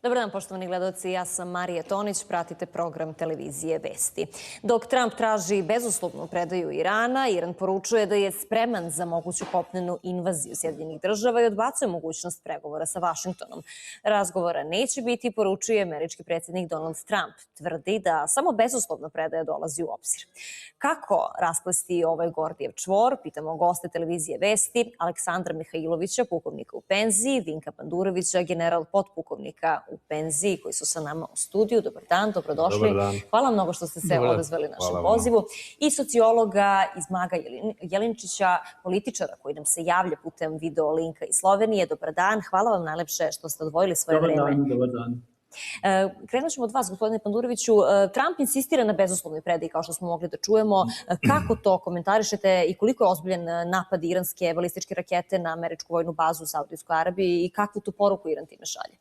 Dobar dan, poštovani gledaoci. Ja sam Marija Tonić, pratite program televizije Vesti. Dok Trump traži bezuslovnu predaju Irana, Iran poručuje da je spreman za moguću kopnenu invaziju Sjedinjenih država i odbacuje mogućnost pregovora sa Vašingtonom. Razgovora neće biti, poručuje američki predsjednik Donald Trump. Tvrdi da samo bezuslovna predaja dolazi u obzir. Kako rasplesti ovaj Gordijev čvor? Pitamo goste televizije Vesti, Aleksandra Mihajlovića, pukovnika u penziji, Vinka Pandurovića, general potpukovnika u penziji, koji su sa nama u studiju. Dobar dan, dobrodošli. Dobar dan. Hvala mnogo što ste se odazvali našem pozivu. I sociologa iz Maga Jelinčića, političara koji nam se javlja putem video linka iz Slovenije. Dobar dan, hvala vam najlepše što ste odvojili svoje vreme. Dobar dan. Krenut ćemo od vas, gospodine Panduroviću. Trump insistira na bezuslovnoj predaji, kao što smo mogli da čujemo. Kako to komentarišete i koliko je ozbiljan napad iranske balističke rakete na američku vojnu bazu u Saudijskoj Arabiji i kakvu tu poruku Iran time šalje?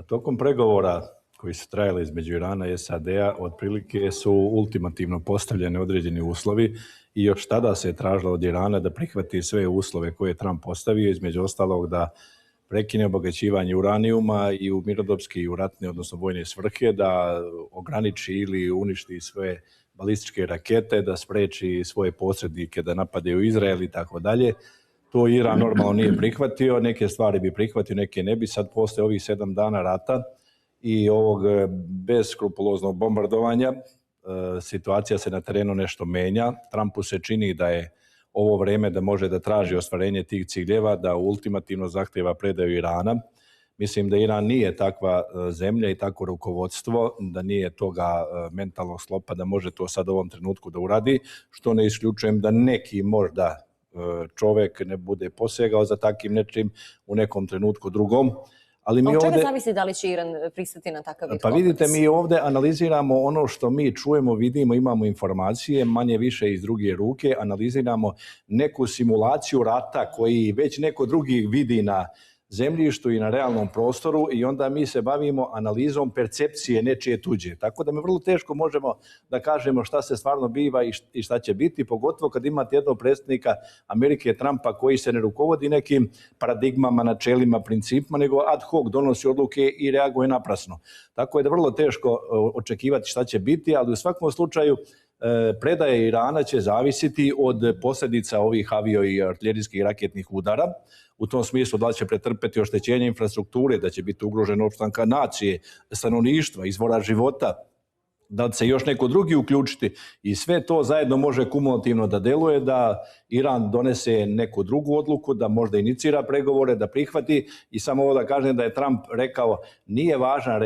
Tokom pregovora koji su trajali između Irana i SAD-a otprilike su ultimativno postavljene određeni uslovi i još tada se je tražilo od Irana da prihvati sve uslove koje je Trump postavio, između ostalog da prekine obogaćivanje uranijuma i u mirnodopske i u ratne, odnosno vojne svrhe, da ograniči ili uništi sve balističke rakete, da spreči svoje posrednike da napadaju Izrael i tako dalje. To Iran normalno nije prihvatio, neke stvari bi prihvatio, neke ne bi. Sad posle ovih 7 dana rata i ovog beskrupuloznog bombardovanja situacija se na terenu nešto menja. Trumpu se čini da je ovo vreme da može da traži ostvarenje tih ciljeva, da ultimativno zahteva predaju Irana. Mislim da Iran nije takva zemlja i takvo rukovodstvo, da nije toga mentalnog sklopa da može to sad u ovom trenutku da uradi, što ne isključujem da neki možda čovek ne bude posegao za takim nečim u nekom trenutku drugom. Od čega zavisi da li će Iran pristati na takav vid? Pa vidite, mi ovde analiziramo ono što mi čujemo, vidimo, imamo informacije, manje više iz druge ruke, analiziramo neku simulaciju rata koji već neko drugi vidi na zemljištu i na realnom prostoru i onda mi se bavimo analizom percepcije nečije tuđe. Tako da mi vrlo teško možemo da kažemo šta se stvarno biva i šta će biti, pogotovo kad imate jednog predsjednika Amerike, Trumpa, koji se ne rukovodi nekim paradigmama, načelima, principima, nego ad hoc donosi odluke i reaguje naprasno. Tako je da vrlo teško očekivati šta će biti, ali u svakom slučaju predaje Irana će zavisiti od posljedica ovih avio i artiljerijskih raketnih udara. U tom smislu da li će pretrpeti oštećenje infrastrukture, da će biti ugrožena opstanka nacije, stanovništva, izvora života, da li se još neko drugi uključiti i sve to zajedno može kumulativno da deluje, da Iran donese neku drugu odluku, da možda inicira pregovore, da prihvati i samo ovo da kažem da je Trump rekao nije važan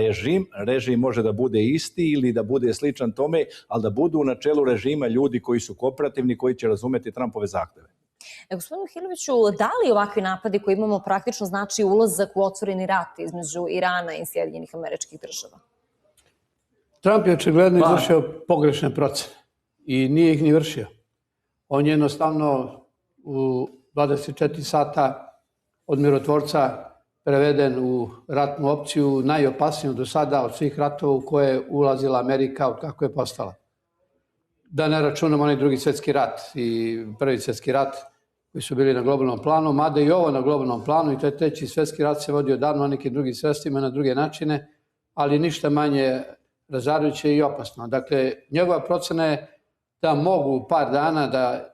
režim može da bude isti ili da bude sličan tome, ali da budu u načelu režima ljudi koji su kooperativni, koji će razumeti Trumpove zahteve. Gospodinu Hiloviću, da li ovakvi napadi koji imamo praktično znači ulazak u otvoreni rat između Irana i Sjedinjenih Američkih Država? Trump je očigledno izvršio pogrešne procene i nije ih ni vršio. On je jednostavno u 24 sata od mirotvorca preveden u ratnu opciju, najopasniju do sada od svih ratova u koje je ulazila Amerika od kako je postala. Da ne računamo onaj drugi svjetski rat i prvi svjetski rat koji su bili na globalnom planu, mada i ovo na globalnom planu i to je treći svjetski rat se vodio davno na nekim drugim sredstvima, na druge načine, ali ništa manje razarajuće i opasno. Dakle, njegova procena je da mogu u par dana da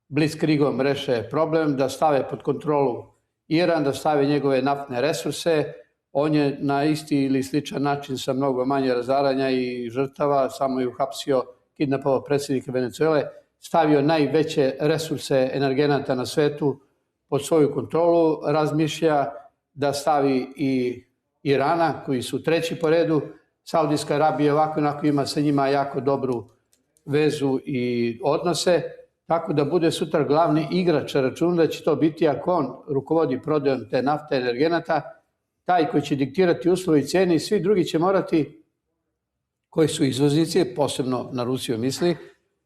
blitzkriegom reše problem, da stave pod kontrolu Iran, da stave njegove naftne resurse. On je na isti ili sličan način sa mnogo manje razaranja i žrtava, samo je uhapsio, kidnapovao predsjednika Venezuele, stavio najveće resurse energenata na svetu pod svoju kontrolu, razmišlja da stavi i Irana, koji su treći po redu. Saudijska Arabija ovako onako ima sa njima jako dobru vezu i odnose, tako da bude sutra glavni igrač, račun da će to biti ako on rukovodi prodajom te nafte energenata, taj koji će diktirati uslove i cijene i svi drugi će morati, koji su izvoznici, posebno na Rusiju misli,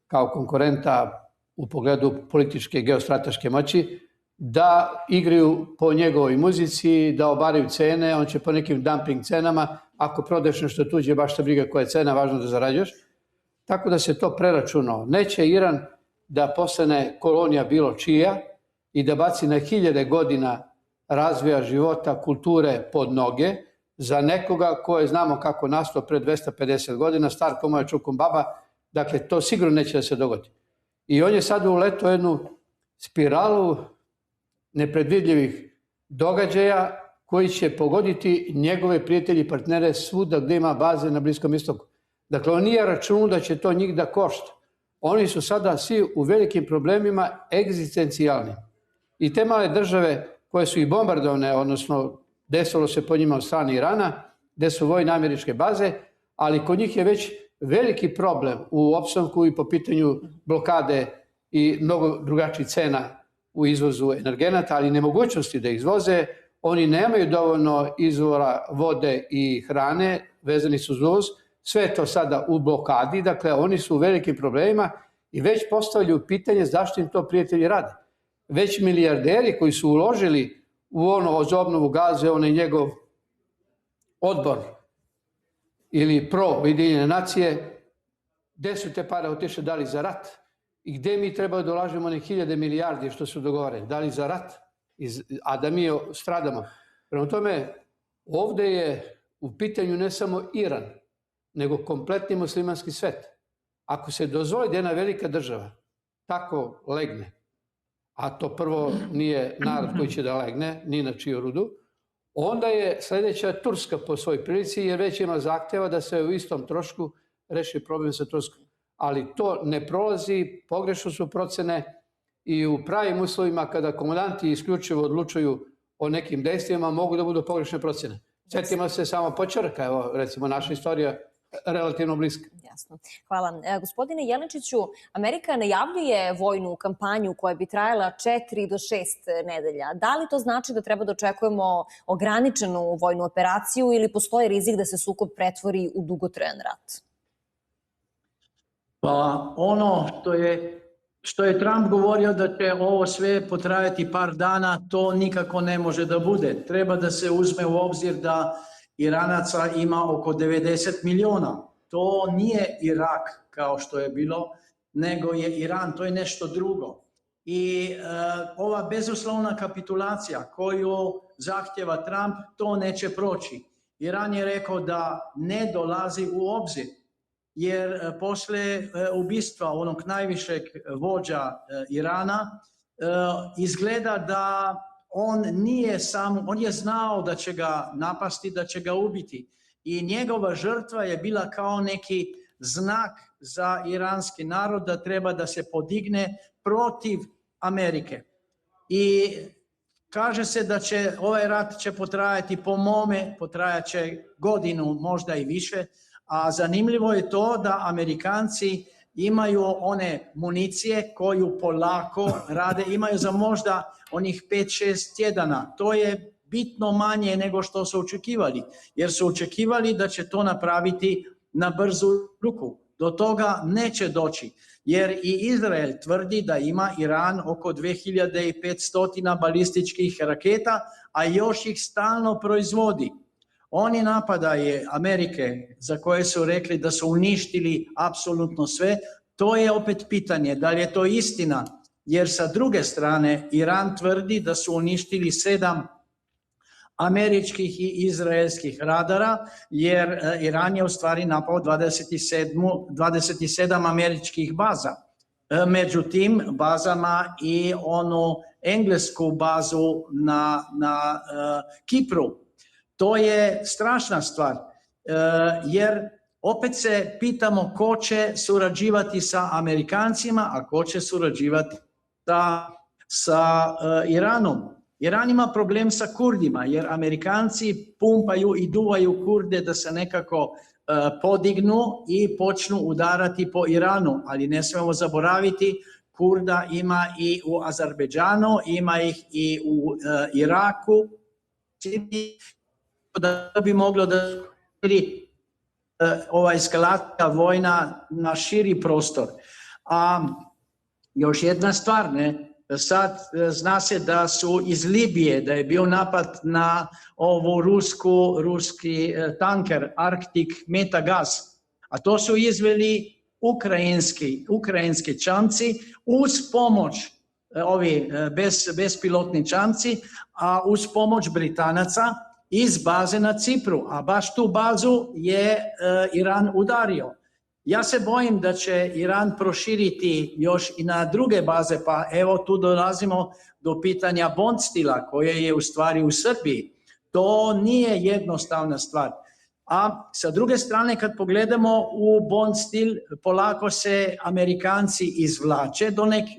kao konkurenta u pogledu političke geostrateške moći, da igraju po njegovoj muzici, da obaraju cene, on će po nekim dumping cenama, ako prodeš nešto tuđe, baš te briga koja je cena, važno da zarađuješ. Tako da se to preračunao. Neće Iran da postane kolonija bilo čija i da baci na hiljade godina razvoja života, kulture pod noge, za nekoga koje znamo kako nastao pre 250 godina, star ko moja čukum baba, dakle to sigurno neće da se dogodi. I on je sad uletao jednu spiralu nepredvidljivih događaja koji će pogoditi njegove prijatelji i partnere svuda gde ima baze na Bliskom istoku. Dakle, on nije računao da će to njih da košta. Oni su sada svi u velikim problemima egzistencijalnim. I te male države koje su i bombardovane, odnosno desilo se po njima od strane Irana, gde su vojne američke baze, ali kod njih je već veliki problem u opstanku i po pitanju blokade i mnogo drugačijih cena u izvozu energenata, ali nemogućnosti da izvoze. Oni nemaju dovoljno izvora vode i hrane, vezani su za uvoz, sve je to sada u blokadi, dakle oni su u velikim problemima i već postavljaju pitanje zašto im to prijatelji rade. Već milijarderi koji su uložili u ono za obnovu Gaze, onaj njegov odbor ili Ujedinjene nacije, gde su te pare otišle, da li za rat? I gde mi treba da ulažemo one 1000 milijardi što su dogovoreni, da li za rat? A da mi stradamo. Prema tome, ovde je u pitanju ne samo Iran, nego kompletni muslimanski svet. Ako se dozvoli da jedna velika država tako legne, a to prvo nije narod koji će da legne, ni na čiju rudu, onda je sledeća Turska po svoj prilici, jer već ima zahteva da se u istom trošku reši problem sa Turskom. Ali to ne prolazi, pogrešno su procene i u pravim uslovima kada komandanti isključivo odlučuju o nekim dejstvima mogu da budu pogrešne procene. Sjetimo se samo počerka, evo recimo naša istorija relativno bliska. Jasno. Hvala. Gospodine Jelenčiću, Amerika najavljuje vojnu kampanju koja bi trajala 4 do 6 nedelja. Da li to znači da treba da očekujemo ograničenu vojnu operaciju ili postoji rizik da se sukob pretvori u dugotrajan rat? Pa ono što je Trump govorio da će ovo sve potrajati par dana, to nikako ne može da bude. Treba da se uzme u obzir da Iranaca ima oko 90 miliona. To nije Irak kao što je bilo, nego je Iran, to je nešto drugo. I ova bezuslovna kapitulacija koju zahtjeva Trump, to neće proći. Iran je rekao da ne dolazi u obzir, jer posle ubistva onog najvišeg vođa Irana izgleda da on je znao da će ga napasti, da će ga ubiti. I njegova žrtva je bila kao neki znak za iranski narod da treba da se podigne protiv Amerike. I kaže se da će ovaj rat će potrajati, po mome, potrajaće godinu, možda i više, a zanimljivo je to da Amerikanci imaju one municije koju polako rade, imaju za možda onih 5-6 tjedana. To je bitno manje nego što su očekivali, jer su očekivali da će to napraviti na brzu ruku. Do toga neće doći, jer i Izrael tvrdi da ima Iran oko 2500 balističkih raketa, a još ih stalno proizvodi. Oni napadaju Amerike za koje su rekli da su uništili apsolutno sve. To je opet pitanje da li je to istina, jer sa druge strane Iran tvrdi da su uništili 7 američkih i izraelskih radara, jer Iran je u stvari napao 27 američkih baza. Među tim bazama i onu englesku bazu na Kipru. To je strašna stvar, jer opet se pitamo ko će surađivati sa Amerikancima, a ko će surađivati sa Iranom. Iran ima problem sa Kurdima, jer Amerikanci pumpaju i duvaju Kurde da se nekako podignu i počnu udarati po Iranu, ali ne smemo zaboraviti, Kurda ima i u Azerbejdžanu, ima ih i u Iraku, da bi moglo da ova eskalacija vojna na širi prostor. A još jedna stvar, sad zna se da su iz Libije, da je bio napad na ovu ruski tanker Arctic Metagaz, a to su izveli ukrajinski čamci uz pomoć ovi bespilotni čamci, a uz pomoć Britanaca, iz baze na Cipru, a baš tu bazu je Iran udario. Ja se bojim da će Iran proširiti još i na druge baze, pa evo tu dolazimo do pitanja Bondstila koje je u stvari u Srbiji. To nije jednostavna stvar. A sa druge strane kad pogledamo u Bondstil, polako se Amerikanci izvlače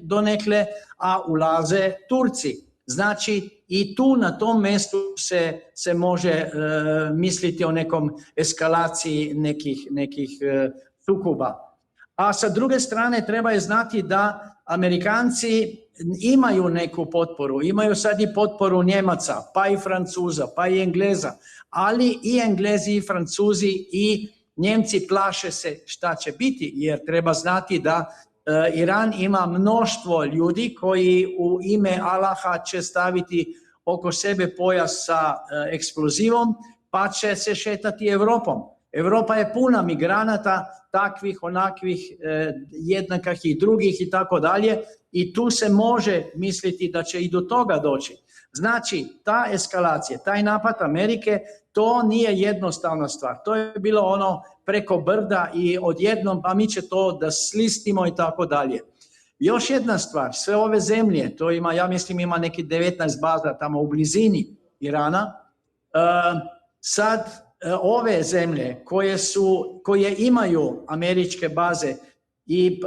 donekle, a ulaze Turci. Znači i tu na tom mjestu se može misliti o nekom eskalaciji nekih sukoba. A sa druge strane treba je znati da Amerikanci imaju neku potporu, imaju sad i potporu Njemaca, pa i Francuza, pa i Engleza, ali i Englezi i Francuzi i Njemci plaše se šta će biti, jer treba znati da Iran ima mnoštvo ljudi koji u ime Allaha će staviti oko sebe pojas sa eksplozivom, pa će se šetati Europom. Europa je puna migranata, takvih, onakvih, jednakih i drugih i tako dalje, i tu se može misliti da će i do toga doći. Znači, ta eskalacija, taj napad Amerike, to nije jednostavna stvar. To je bilo ono preko brda i odjednom, pa mi će to da slistimo i tako dalje. Još jedna stvar, sve ove zemlje, to ima, ja mislim, ima neki 19 baza tamo u blizini Irana, sad ove zemlje koje imaju američke baze i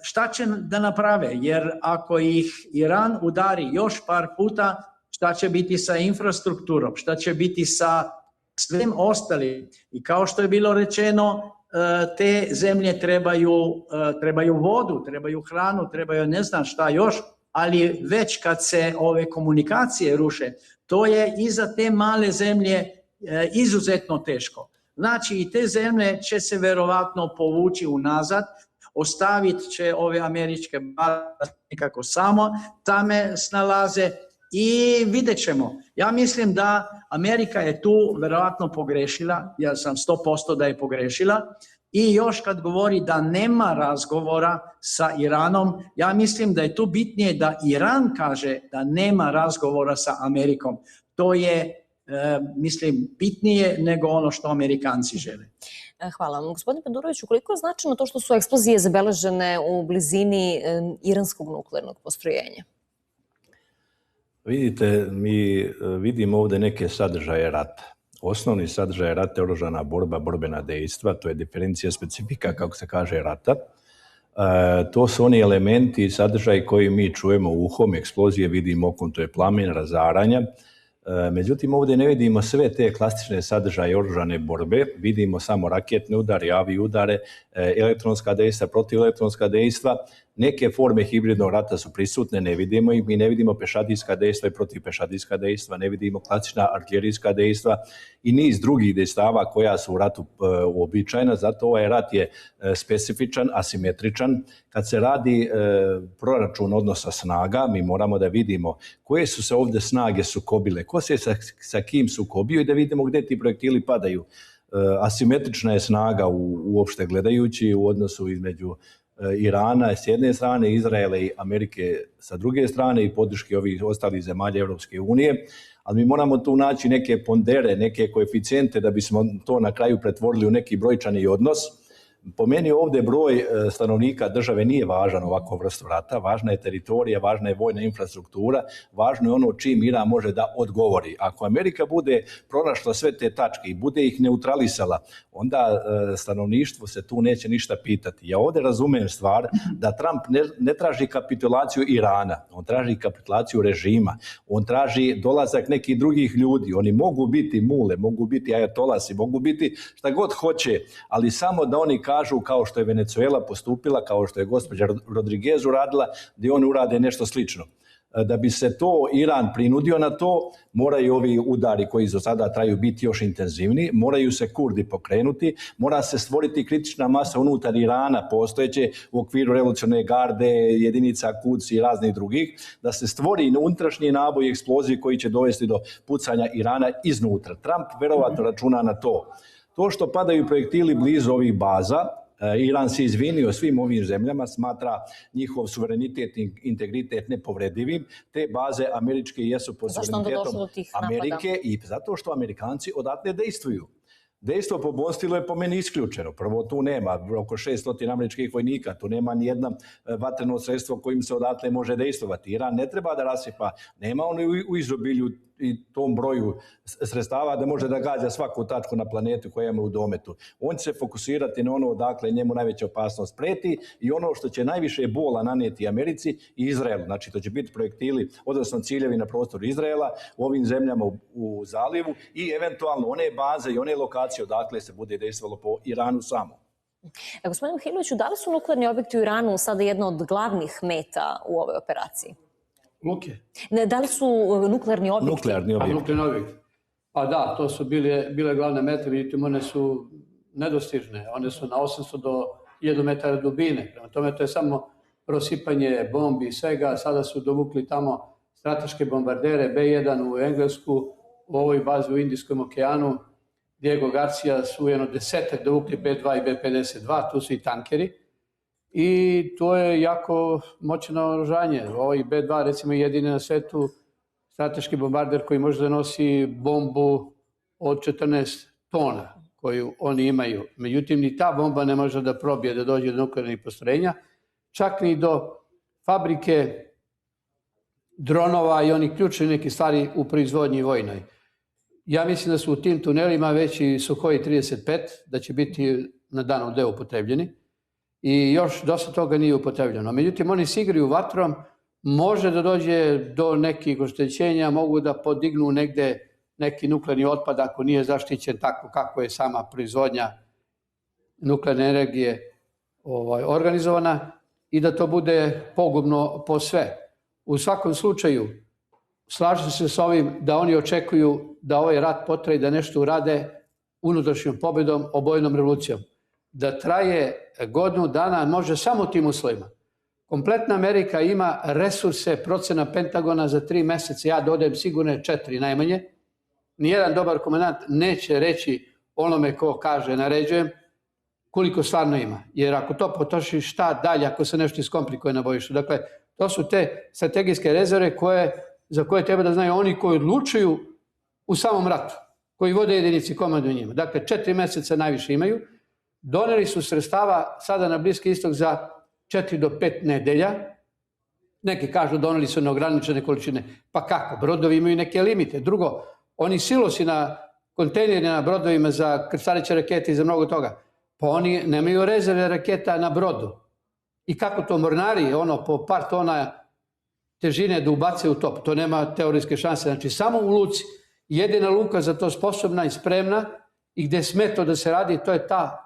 šta će da naprave, jer ako ih Iran udari još par puta, šta će biti sa infrastrukturom, šta će biti sa svim ostalim. I kao što je bilo rečeno, te zemlje trebaju vodu, trebaju hranu, trebaju ne znam šta još, ali već kad se ove komunikacije ruše, to je i za te male zemlje izuzetno teško. Znači i te zemlje će se verovatno povući unazad, ostavit će ove američke baze nekako samo tame snalaze i vidjet ćemo. Ja mislim da Amerika je tu verovatno pogrešila, ja sam 100% da je pogrešila, i još kad govori da nema razgovora sa Iranom, ja mislim da je tu bitnije da Iran kaže da nema razgovora sa Amerikom. To je mislim, bitnije nego ono što Amerikanci žele. Hvala vam. Gospodine Panduroviću, koliko je značajno to što su eksplozije zabeležene u blizini iranskog nuklearnog postrojenja? Vidite, mi vidimo ovdje neke sadržaje rata. Osnovni sadržaj rata je oružana borba, borbena dejstva, to je diferencija specifika, kako se kaže, rata. To su oni elementi i sadržaj koji mi čujemo uhom, eksplozije vidimo okom, to je plamen, razaranja. Međutim, ovdje ne vidimo sve te klasične sadržaje oružane borbe, vidimo samo raketne udare, avi udare, elektronska dejstva, protivelektronska dejstva. Neke forme hibridnog rata su prisutne, ne vidimo ih, mi ne vidimo pešadijska dejstva i protivpešadijska dejstva, ne vidimo klasična artiljerijska dejstva i niz drugih dejstava koja su u ratu uobičajena, zato ovaj rat je specifičan, asimetričan. Kad se radi proračun odnosa snaga, mi moramo da vidimo koje su se ovdje snage sukobile, ko se sa kim sukobio i da vidimo gdje ti projektili padaju. Asimetrična je snaga uopšte gledajući u odnosu između Irana s jedne strane, Izraela i Amerike sa druge strane i podrške ovih ostalih zemalja Europske unije, ali mi moramo tu naći neke pondere, neke koeficijente da bismo to na kraju pretvorili u neki brojčani odnos. Po meni ovdje broj stanovnika države nije važan ovakvom vrstu rata, važna je teritorija, važna je vojna infrastruktura, važno je ono čim Iran može da odgovori. Ako Amerika bude pronašla sve te tačke i bude ih neutralisala, onda stanovništvo se tu neće ništa pitati. Ja ovdje razumem stvar da Trump ne traži kapitulaciju Irana, on traži kapitulaciju režima, on traži dolazak nekih drugih ljudi, oni mogu biti mule, mogu biti ajatolasi, mogu biti šta god hoće, ali samo da oni kažu kao što je Venezuela postupila, kao što je gospođa Rodriguez uradila, da oni urade nešto slično. Da bi se to Iran prinudio na to, moraju ovi udari koji za sada traju biti još intenzivniji, moraju se Kurdi pokrenuti, mora se stvoriti kritična masa unutar Irana postojeće u okviru revolucionarne garde, jedinica Quds i raznih drugih, da se stvori unutrašnji naboj i eksploziji koji će dovesti do pucanja Irana iznutra. Trump verovatno računa na to. To što padaju projektili blizu ovih baza, Iran se izvinio svim ovim zemljama, smatra njihov suverenitet i integritet nepovredivim. Te baze američke jesu pod suverenitetom Amerike i zato što Amerikanci odatle dejstvuju. Dejstvo po Bonstilu je po meni isključeno. Prvo, tu nema oko 600 američkih vojnika, tu nema ni jedno vatreno sredstvo kojim se odatle može dejstvovati. Iran ne treba da rasipa, nema on u izobilju i tom broju sredstava da može da gađa svaku tačku na planetu koja ima u dometu. On će se fokusirati na ono odakle njemu najveća opasnost preti i ono što će najviše bola nanijeti Americi i Izraelu. Znači, to će biti projektili, odnosno ciljevi na prostoru Izraela, u ovim zemljama u zalivu i eventualno one baze i one lokacije odakle se bude dejstvovalo po Iranu samo. Gospodine Mihajloviću, da li su nuklearni objekti u Iranu sada jedna od glavnih meta u ovoj operaciji? Luke. Ne, da li su nuklearni objekti? Nuklearni objekti. Pa da, to su bile glavne mete, vidite, one su nedostižne. One su na 800 do 1000 metara dubine. Prema tome, to je samo prosipanje bombi i svega. Sada su dovukli tamo strateške bombardere B-1 u Englesku, u ovoj bazi u Indijskom okeanu. Diego Garcia su jedno 10 dovukli B-2 i B-52, tu su i tankeri. I to je jako moćno naoružanje. Ovaj B-2 recimo je jedini na svetu strateški bombarder koji može da nosi bombu od 14 tona koju oni imaju. Međutim, ni ta bomba ne može da probije da dođe do nuklearnih postrojenja, čak ni do fabrike dronova i onih ključnih nekih stvari u proizvodnji vojnoj. Ja mislim da su u tim tunelima već i Suhoi 35, da će biti na danu D upotrebljeni. I još dosta toga nije upotrebljeno. Međutim, oni se igraju vatrom, može da dođe do nekih oštećenja, mogu da podignu negde neki nuklearni otpad ako nije zaštićen tako kako je sama proizvodnja nuklearne energije organizovana i da to bude pogubno po sve. U svakom slučaju, slažem se s ovim da oni očekuju da ovaj rat potraje, da nešto urade unutrašnjom pobedom, obojenom revolucijom. Da traje godinu dana, može samo tim uslovima. Kompletna Amerika ima resurse, procena Pentagona za 3 meseca, ja dodajem sigurno 4 najmanje. Nijedan dobar komandant neće reći onome ko kaže naređujem koliko stvarno ima. Jer ako to potroši, šta dalje ako se nešto iskomplikuje na bojištu. Dakle, to su te strategijske rezerve za koje treba da znaju oni koji odlučuju u samom ratu, koji vode jedinici komandu njima. Dakle, 4 meseca najviše imaju. Doneli su sredstava sada na Bliski istok za 4 do 5 nedelja. Neki kažu doneli su neograničene količine. Pa kako? Brodovi imaju neke limite. Drugo, oni silosi na kontejneri na brodovima za krstareće rakete i za mnogo toga. Pa oni nemaju rezerve raketa na brodu. I kako to mornari, po par tona težine da ubace u top? To nema teorijske šanse. Znači, samo u luci. Jedina luka za to sposobna i spremna i gde sme to da se radi, to je ta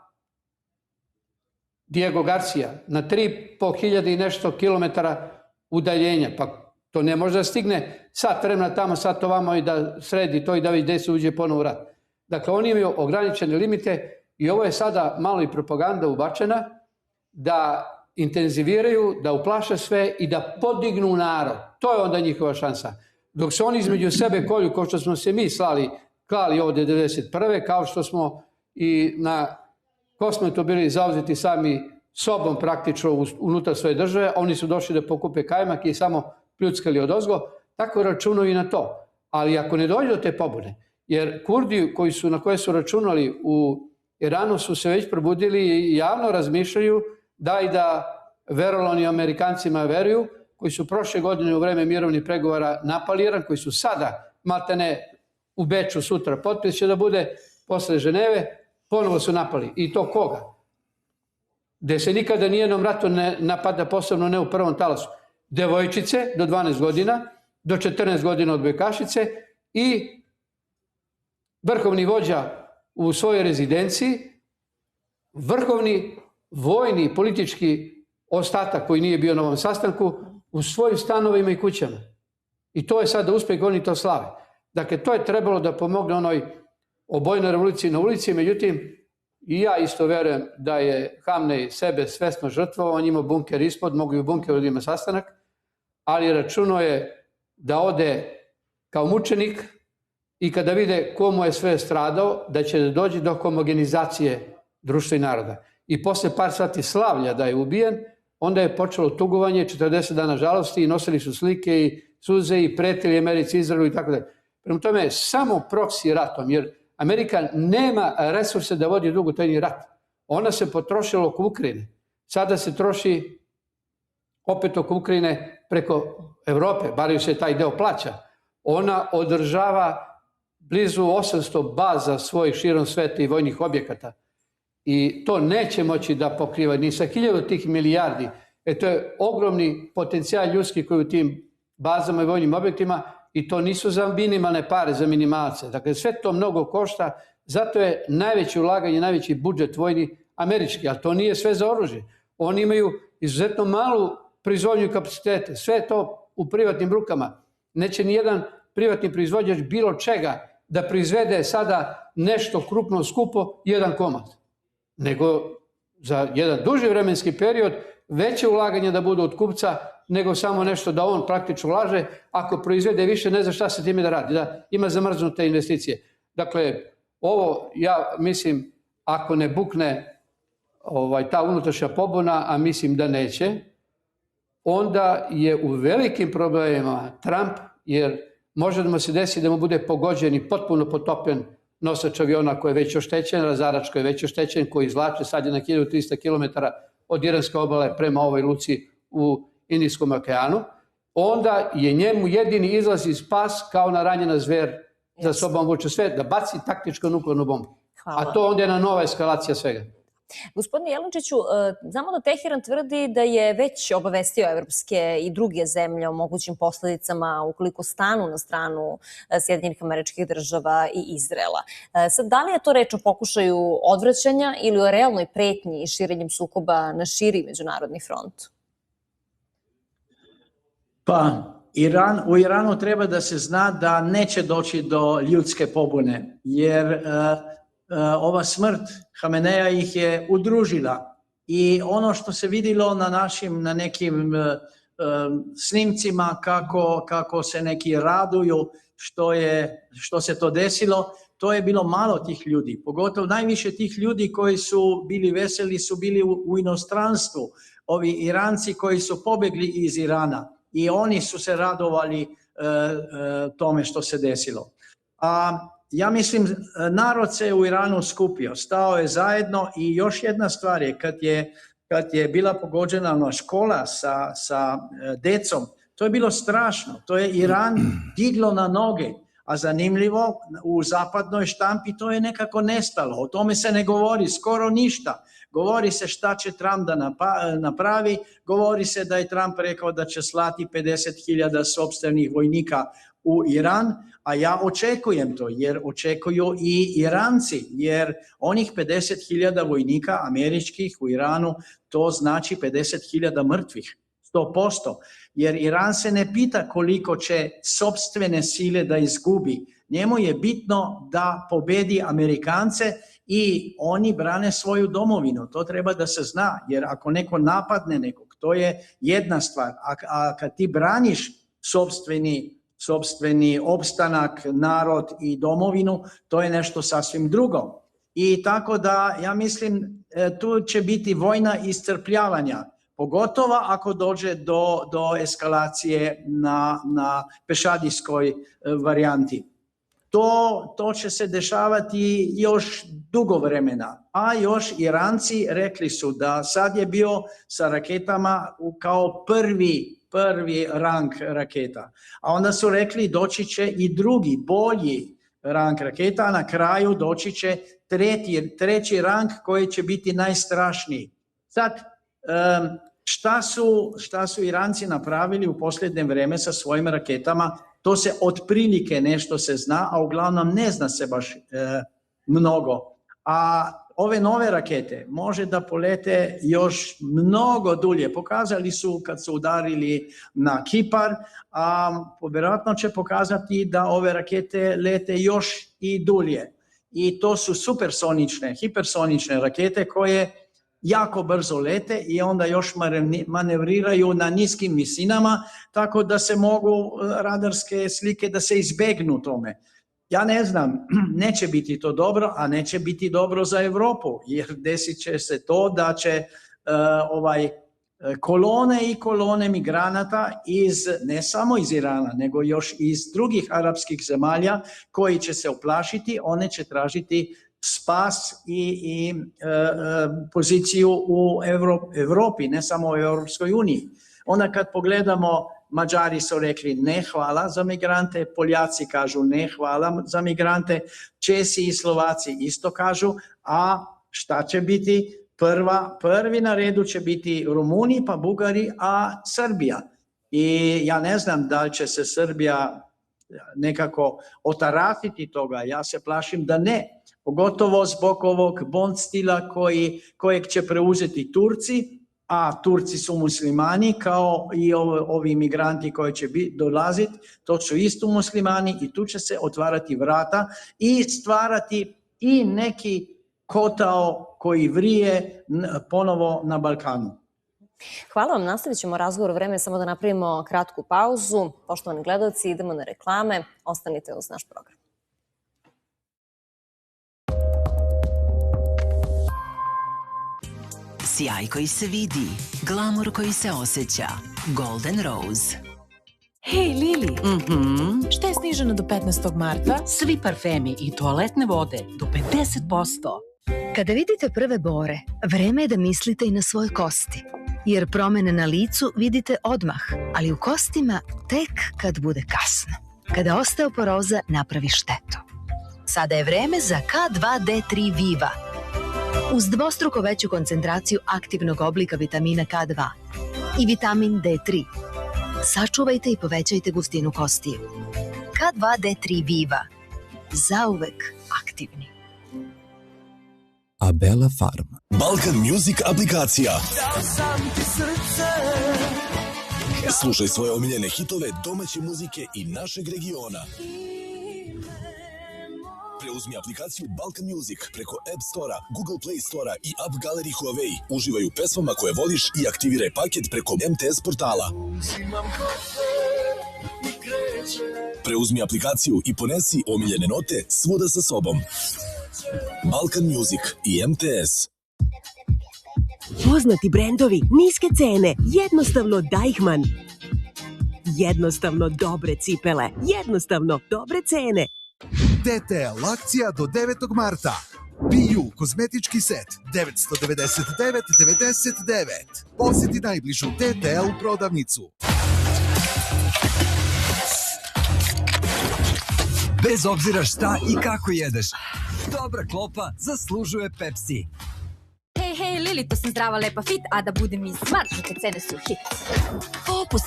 Diego Garcia, na 3.500 i nešto kilometara udaljenja. Pa to ne može da stigne sat vremena tamo, sat ovamo i da sredi to i da vidi gde se uđe ponovo u rat. Dakle, oni imaju ograničene limite i ovo je sada malo i propaganda ubačena da intenziviraju, da uplaše sve i da podignu narod. To je onda njihova šansa. Dok se oni između sebe kolju, kao što smo se mi klali ovde 1991. Kao što smo i na Kosmetu bili zauzeti sami sobom praktično unutar svoje države, oni su došli da pokupe kajmak i samo pljuckali odozgo, tako računaju i na to. Ali ako ne dođe do te pobune, jer Kurdi na koje su računali u Iranu su se već probudili i javno razmišljaju da i da verovani Amerikancima veruju, koji su prošle godine u vreme mirovnih pregovora napali Iran, koji su sada maltene u Beču sutra potpis će da bude posle Ženeve, ponovo su napali. I to koga? Gde se nikada nijednom ratu ne napada, posebno ne u prvom talasu. Devojčice do 12 godina, do 14 godina odbojkašice i vrhovni vođa u svojoj rezidenciji, vrhovni vojni i politički ostatak koji nije bio na ovom sastanku, u svojim stanovima i kućama. I to je sada uspeh, oni to slave. Dakle, to je trebalo da pomogne onoj obojnoj revoluciji na ulici, međutim, i ja isto verujem da je Hamnej sebe svesno žrtvovao, on ima bunker ispod, mogu i u bunkeru da ima sastanak, ali računao je da ode kao mučenik i kada vide komu je sve stradao, da će doći do homogenizacije društva i naroda. i posle par sati slavlja da je ubijen, onda je počelo tugovanje, 40 dana žalosti i nosili su slike i suze i pretili Americi, Izraelu i tako dalje. Prema tome, samo proksi ratom, jer Amerika nema resurse da vodi dugotrajni rat. Ona se potrošila oko Ukrajine. Sada se troši opet oko Ukrajine preko Evrope, bar joj se taj deo plaća. Ona održava blizu 800 baza svojih širom sveta i vojnih objekata. I to neće moći da pokriva ni sa 1000 tih milijardi. To je ogromni potencijal ljudski koji u tim bazama i vojnim objektima, i to nisu za minimalne pare, za minimalce. Dakle, sve to mnogo košta, zato je najveće ulaganje, najveći budžet vojni američki, ali to nije sve za oružje. Oni imaju izuzetno malu proizvodnju i kapacitete. Sve je to u privatnim rukama. Neće ni jedan privatni proizvođač bilo čega da proizvede sada nešto krupno, skupo, jedan komad. Nego za jedan duži vremenski period veće ulaganje da budu od kupca nego samo nešto da on praktično ulaže. Ako proizvede više, ne zna šta se time da radi, da ima zamrznute investicije. Dakle, ovo, ja mislim, ako ne bukne ta unutrašnja pobuna, a mislim da neće, onda je u velikim problemima Trump, jer može da mu se desi da mu bude pogođen i potpuno potopljen nosač aviona koji je već oštećen, razarač koji je već oštećen, koji izvlače, sad je na 1300 km od iranske obale prema ovoj luci u Indijskom okeanu, onda je njemu jedini izlaz i spas kao na ranjena zver za sobom vuče sve, da baci taktičku nuklearnu bombu. A to onda je na nova eskalacija svega. Gospodine Jelenčiću, znamo da Teheran tvrdi da je već obavestio evropske i druge zemlje o mogućim posledicama ukoliko stanu na stranu Sjedinjenih Američkih Država i Izraela. Sad, da li je to reč o pokušaju odvraćanja ili o realnoj pretnji i širenjem sukoba na širi međunarodni front? Pa, u Iranu treba da se zna da neće doći do ljudske pobune, jer ova smrt Hameneja ih je udružila. I ono što se vidjelo na nekim snimcima kako se neki raduju što se to desilo, to je bilo malo tih ljudi. Pogotovo najviše tih ljudi koji su bili veseli su bili u inostranstvu. Ovi Iranci koji su pobegli iz Irana i oni su se radovali tome što se desilo. Ja mislim, narod se u Iranu skupio, stao je zajedno i još jedna stvar je, kad je bila pogođena ona škola sa decom, to je bilo strašno, to je Iran diglo na noge, a zanimljivo, u zapadnoj štampi to je nekako nestalo, o tome se ne govori skoro ništa. Govori se šta će Trump da napravi, govori se da je Trump rekao da će slati 50.000 sopstvenih vojnika u Iran, a ja očekujem to, jer očekuju i Iranci, jer onih 50.000 vojnika američkih u Iranu, to znači 50.000 mrtvih, 100%, jer Iran se ne pita koliko će sopstvene sile da izgubi, njemu je bitno da pobedi Amerikance i oni brane svoju domovinu, to treba da se zna, jer ako neko napadne nekog, to je jedna stvar, a kad ti braniš sopstveni opstanak, narod i domovinu, to je nešto sasvim drugo. I tako da, ja mislim, tu će biti vojna iscrpljavanja, pogotovo ako dođe do eskalacije na pešadijskoj varijanti. To će se dešavati još dugo vremena, a još Iranci rekli su da sad je bio sa raketama kao prvi rang raketa, a onda su rekli doći će i drugi, bolji rang raketa, a na kraju doći će treći rang koji će biti najstrašniji. Sad, šta su Iranci napravili u posljednje vreme sa svojim raketama, to se otprilike nešto se zna, a uglavnom ne zna se baš mnogo. A ove nove rakete može da polete još mnogo dulje. Pokazali su kad su udarili na Kipar, a vjerojatno će pokazati da ove rakete lete još i dulje. I to su supersonične, hipersonične rakete koje jako brzo lete i onda još manevriraju na niskim visinama, tako da se mogu radarske slike da se izbegnu tome. ja ne znam, neće biti to dobro, a neće biti dobro za Europu, jer desit će se to da će kolone i kolone migranata ne samo iz Irana, nego još iz drugih arapskih zemalja koji će se uplašiti, one će tražiti spas i poziciju u Europi, ne samo u Europskoj uniji. Onda kad pogledamo, Mađari su rekli ne hvala za migrante, Poljaci kažu ne hvala za migrante, Česi i Slovaci isto kažu, a šta će biti? Prvi na redu će biti Rumuni, pa Bugari, a Srbija. I ja ne znam da li će se Srbija nekako otarasiti toga, ja se plašim da ne. Pogotovo zbog ovog bond stila kojeg će preuzeti Turci, a Turci su muslimani kao i ovi migranti koji će dolaziti, to su isto muslimani i tu će se otvarati vrata i stvarati i neki kotao koji vrije ponovo na Balkanu. Hvala vam, nastavit ćemo razgovor, vreme je samo da napravimo kratku pauzu. Poštovani gledalci, idemo na reklame, ostanite uz naš program. Sjaj koji se vidi, glamur koji se osjeća. Golden Rose. Hej, Lili, šta je sniženo do 15. marta? Svi parfemi i toaletne vode do 50%. Kada vidite prve bore, vreme je da mislite i na svoje kosti. Jer promene na licu vidite odmah, ali u kostima tek kad bude kasno. Kada osteoporoza napravi štetu. Sada je vreme za K2D3 Viva. Uz dvostruko veću koncentraciju aktivnog oblika vitamina K2 i vitamin D3. Sačuvajte i povećajte gustinu kostiju. K2D3 Viva. Zauvek aktivni. Abela Farm. Balkan Music aplikacija. Slušaj svoje omiljene hitove domaće muzike i našeg regiona. Preuzmi aplikaciju Balkan Music preko App Store-a, Google Play Store-a i App Gallery Huawei. Uživaj u pesmama koje voliš i aktiviraj paket preko MTS portala. Preuzmi aplikaciju i ponesi omiljene note svuda sa sobom. Balkan Music i MTS. Poznati brendovi, niske cene, jednostavno Deichmann. Jednostavno dobre cipele, jednostavno dobre cene. TTL akcija do 9. marta. BU kozmetički set 999,99. Posjeti najbližu TTL prodavnicu. Bez obzira šta i kako jedeš, dobra klopa zaslužuje Pepsi. Hej, Lili, to sam zdrava, lepa, fit, a da budem i smart, neke cene su hit. Popust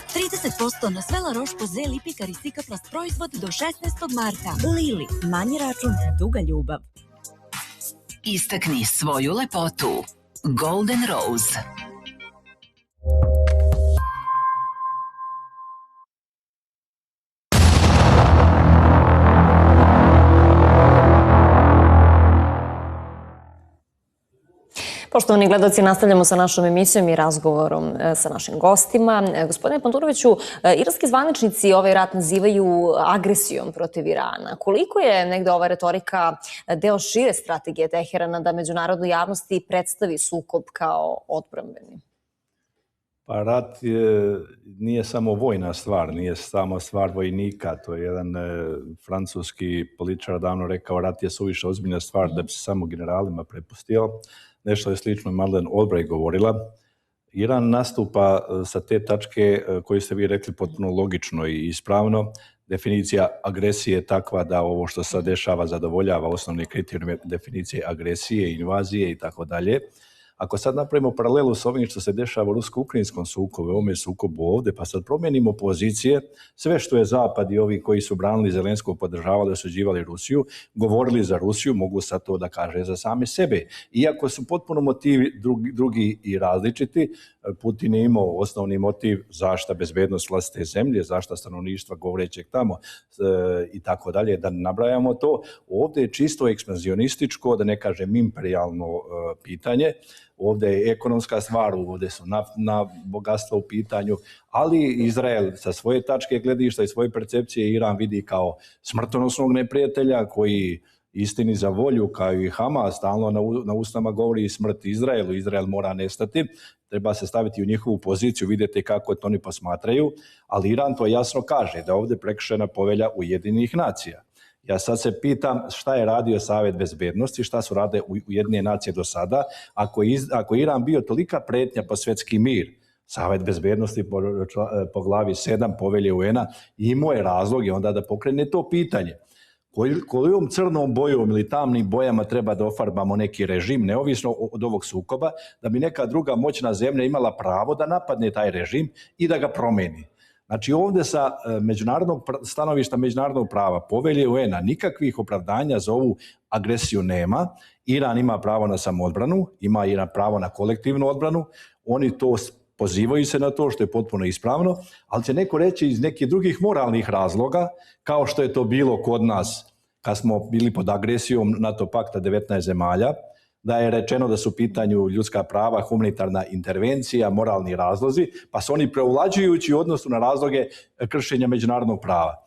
30% na sve La Roche-Posay, Lipikar i Cicaplast proizvod do 16. marta. Lili, manji račun, duga ljubav. Istakni svoju lepotu. Golden Rose. Poštovani gledalci, nastavljamo sa našom emisijom i razgovorom sa našim gostima. Gospodine Panturoviću, iranski zvaničnici ovaj rat nazivaju agresijom protiv Irana. Koliko je negde ova retorika deo šire strategije Teherana da međunarodnoj javnosti predstavi sukob kao odbrambeni? Pa rat nije samo vojna stvar, nije samo stvar vojnika. To je jedan francuski političar davno rekao, rat je suviše ozbiljna stvar da bi se samo generalima prepustio. Nešto je slično Madeleine Albright govorila. Iran nastupa sa te tačke koji ste vi rekli potpuno logično i ispravno. Definicija agresije je takva da ovo što se dešava zadovoljava osnovne kriterijume definicije agresije, invazije i tako dalje. Ako sad napravimo paralelu s ovim što se dešava u rusko-ukrajinskom sukobu, ovome sukobu ovde, pa sad promijenimo pozicije, sve što je Zapad i ovi koji su branili Zelenskog, podržavali, osuđivali Rusiju, govorili za Rusiju, mogu sad to da kaže za same sebe. Iako su potpuno motivi drugi i različiti, Putin je imao osnovni motiv zašta bezbednost vlastite zemlje, zašta stanovništva govorećeg tamo i tako dalje, da nabrajamo to. Ovdje je čisto ekspanzionističko, da ne kažem imperijalno pitanje. ovdje je ekonomska stvar, ovdje su naftna bogatstva u pitanju, ali Izrael sa svoje tačke gledišta i svoje percepcije Iran vidi kao smrtonosnog neprijatelja koji istini za volju, kao i Hamas stalno na usnama govori smrt Izraelu, Izrael mora nestati, treba se staviti u njihovu poziciju, vidjeti kako to oni posmatraju, ali Iran to jasno kaže, da je ovdje prekršena povelja Ujedinjenih nacija. Ja sad se pitam šta je radio Savet bezbednosti, šta su rade Ujedinjene nacije do sada, ako je Iran bio tolika pretnja po svjetski mir, Savet bezbednosti po glavi 7 povelje UN-a imao je razloge onda da pokrene to pitanje. Kojom crnom bojom ili tamnim bojama treba da ofarbamo neki režim, neovisno od ovog sukoba, da bi neka druga moćna zemlja imala pravo da napadne taj režim i da ga promeni. Znači ovdje sa stanovišta međunarodnog prava, povelje UN-a, nikakvih opravdanja za ovu agresiju nema. Iran ima pravo na samoodbranu, ima Iran pravo na kolektivnu odbranu, oni to pozivaju se na to što je potpuno ispravno, ali će neko reći iz nekih drugih moralnih razloga, kao što je to bilo kod nas kad smo bili pod agresijom NATO pakta 19 zemalja, da je rečeno da su u pitanju ljudska prava, humanitarna intervencija, moralni razlozi, pa su oni preuvlađujući u odnosu na razloge kršenja međunarodnog prava.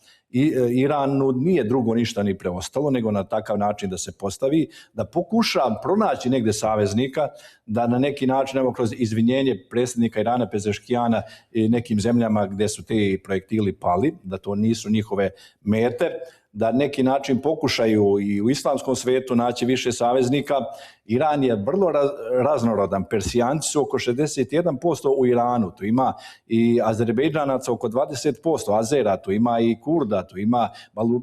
Iranu nije drugo ništa ni preostalo, nego na takav način da se postavi, da pokuša pronaći negdje saveznika, da na neki način, evo kroz izvinjenje predsjednika Irana Pezeškijana i nekim zemljama gdje su te projektili pali, da to nisu njihove mete, da neki način pokušaju i u islamskom svijetu naći više saveznika. Iran je vrlo raznorodan, Persijanci su oko 61% u Iranu, tu ima i Azerbejdžanaca oko 20%, Azera, tu ima i Kurda, tu ima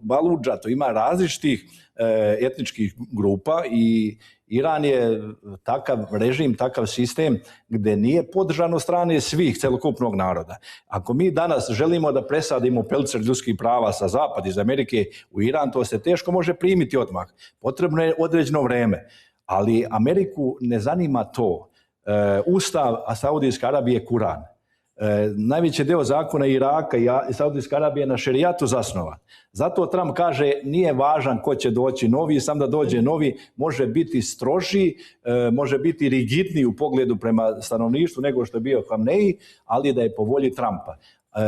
Baludža, tu ima različitih etničkih grupa i Iran je takav režim, takav sistem gdje nije podržan od strane svih celokupnog naroda. Ako mi danas želimo da presadimo pelcer ljudskih prava sa zapada iz Amerike u Iran, to se teško može primiti odmah. Potrebno je određeno vreme, ali Ameriku ne zanima to. Ustav Saudijske Arabije je Kuran. Najveći deo zakona Iraka i Saudijske Arabije na šerijatu zasnovan. Zato Trump kaže nije važan ko će doći novi, sam da dođe novi, može biti strožiji, može biti rigidniji u pogledu prema stanovništvu nego što je bio Khamenei, ali da je po volji Trumpa.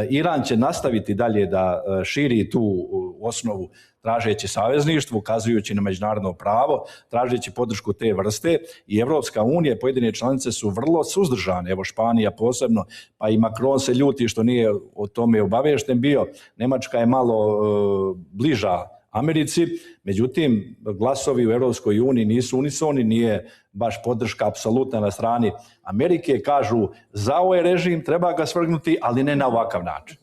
Iran će nastaviti dalje da širi tu osnovu tražeći savezništvo, ukazujući na međunarodno pravo, tražeći podršku te vrste i Evropska unija, pojedine članice su vrlo suzdržane, evo Španija posebno, pa i Macron se ljuti što nije o tome obaviješten bio, Njemačka je malo bliža Americi, međutim glasovi u Evropskoj uniji nisu unisoni, nije baš podrška apsolutna na strani Amerike, kažu za ovaj režim treba ga svrgnuti, ali ne na ovakav način.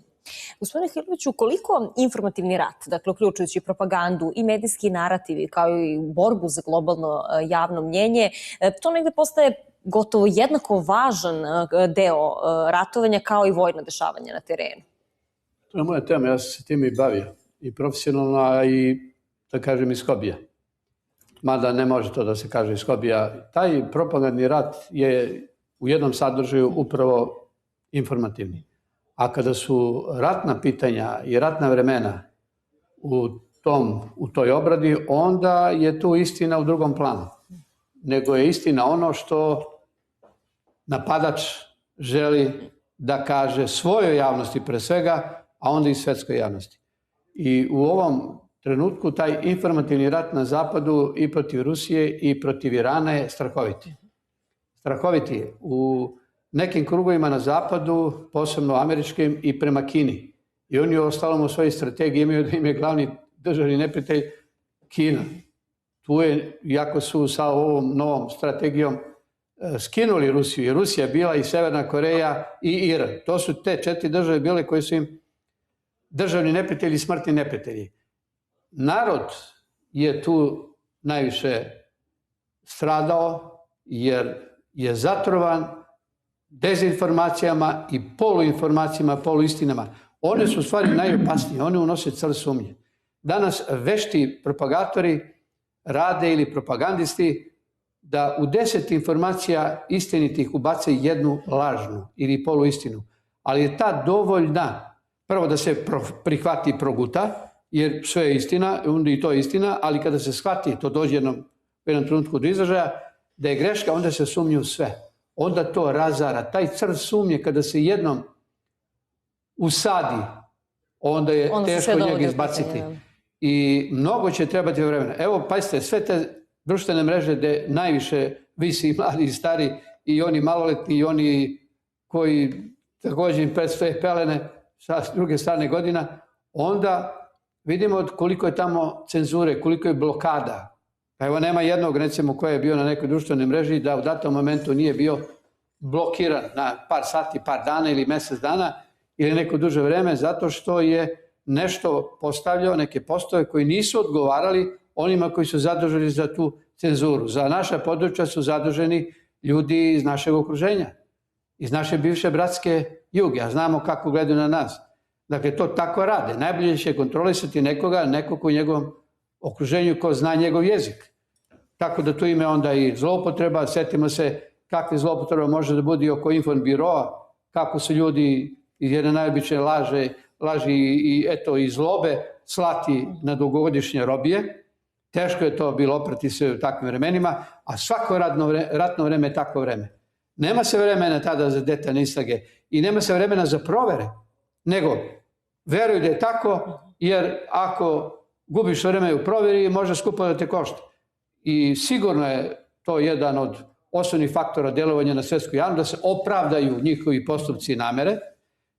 Gospodine Hiloviću, koliko informativni rat, dakle uključujući propagandu i medijski narativi kao i borbu za globalno javno mnjenje, to negdje postaje gotovo jednako važan deo ratovanja kao i vojno dešavanje na terenu? To je moja tema, ja sam se tim i bavio. I profesionalno, a i, da kažem, iz hobija. Mada ne može to da se kaže iz hobija. Taj propagandni rat je u jednom sadržaju upravo informativni. A kada su ratna pitanja i ratna vremena u toj obradi, onda je tu istina u drugom planu. Nego je istina ono što napadač želi da kaže svojoj javnosti pre svega, a onda i svetskoj javnosti. I u ovom trenutku taj informativni rat na zapadu i protiv Rusije i protiv Irana je strahoviti. Strahoviti je. U nekim krugovima na zapadu, posebno američkim, i prema Kini. I oni u ostalom u svojoj strategiji imaju da im je glavni državni neprijatelj Kina. Tu je, iako su sa ovom novom strategijom skinuli Rusiju, i Rusija bila i Severna Koreja i Iran. To su te 4 države bile koje su im državni neprijatelji, smrtni neprijatelji. Narod je tu najviše stradao jer je zatrovan dezinformacijama i poluinformacijama, poluistinama. One su u stvari najopasnije, one unose crn sumnje. Danas vešti propagatori rade ili propagandisti da u 10 informacija istinitih ubace jednu lažnu ili poluistinu. Ali je ta dovoljna, prvo da se prihvati i proguta, jer sve je istina, onda i to je istina, ali kada se shvati, to dođe u jednom trenutku do izražaja, da je greška, onda se sumnju u sve. Onda to razara. Taj crv sumnje kada se jednom usadi, onda je teško njega izbaciti. I mnogo će trebati vremena. Evo, pazite, sve te društvene mreže gde najviše visi i mladi i stari i oni maloletni i oni koji također im predstoje pelene sa druge strane godina, onda vidimo koliko je tamo cenzure, koliko je blokada. Pa evo, nema jednog, recimo, koji je bio na nekoj društvenoj mreži da u datom momentu nije bio blokiran na par sati, par dana ili mjesec dana ili neko duže vreme, zato što je nešto postavljao, neke postove koji nisu odgovarali onima koji su zaduženi za tu cenzuru. Za naša područja su zaduženi ljudi iz našeg okruženja, iz naše bivše bratske Juge, a znamo kako gledaju na nas. Dakle, to tako rade. Najbolje će kontrolisati nekog u njegovom okruženju ko zna njegov jezik. Tako da tu ime onda i zloupotreba. Sjetimo se kakve zloupotreba može da bude oko infobiroa, kako su ljudi iz jedne najobičnije laži i zlobe slati na dugogodišnje robije. Teško je to bilo oprati se u takvim vremenima, a svako ratno vreme je takvo vreme. Nema se vremena tada za detaljne istrage i nema se vremena za provere, nego veruj da je tako, jer ako gubiš vreme u proveri, može skupo da te košta. I sigurno je to jedan od osnovnih faktora djelovanja na svetsku javnost, da se opravdaju njihovi postupci i namere,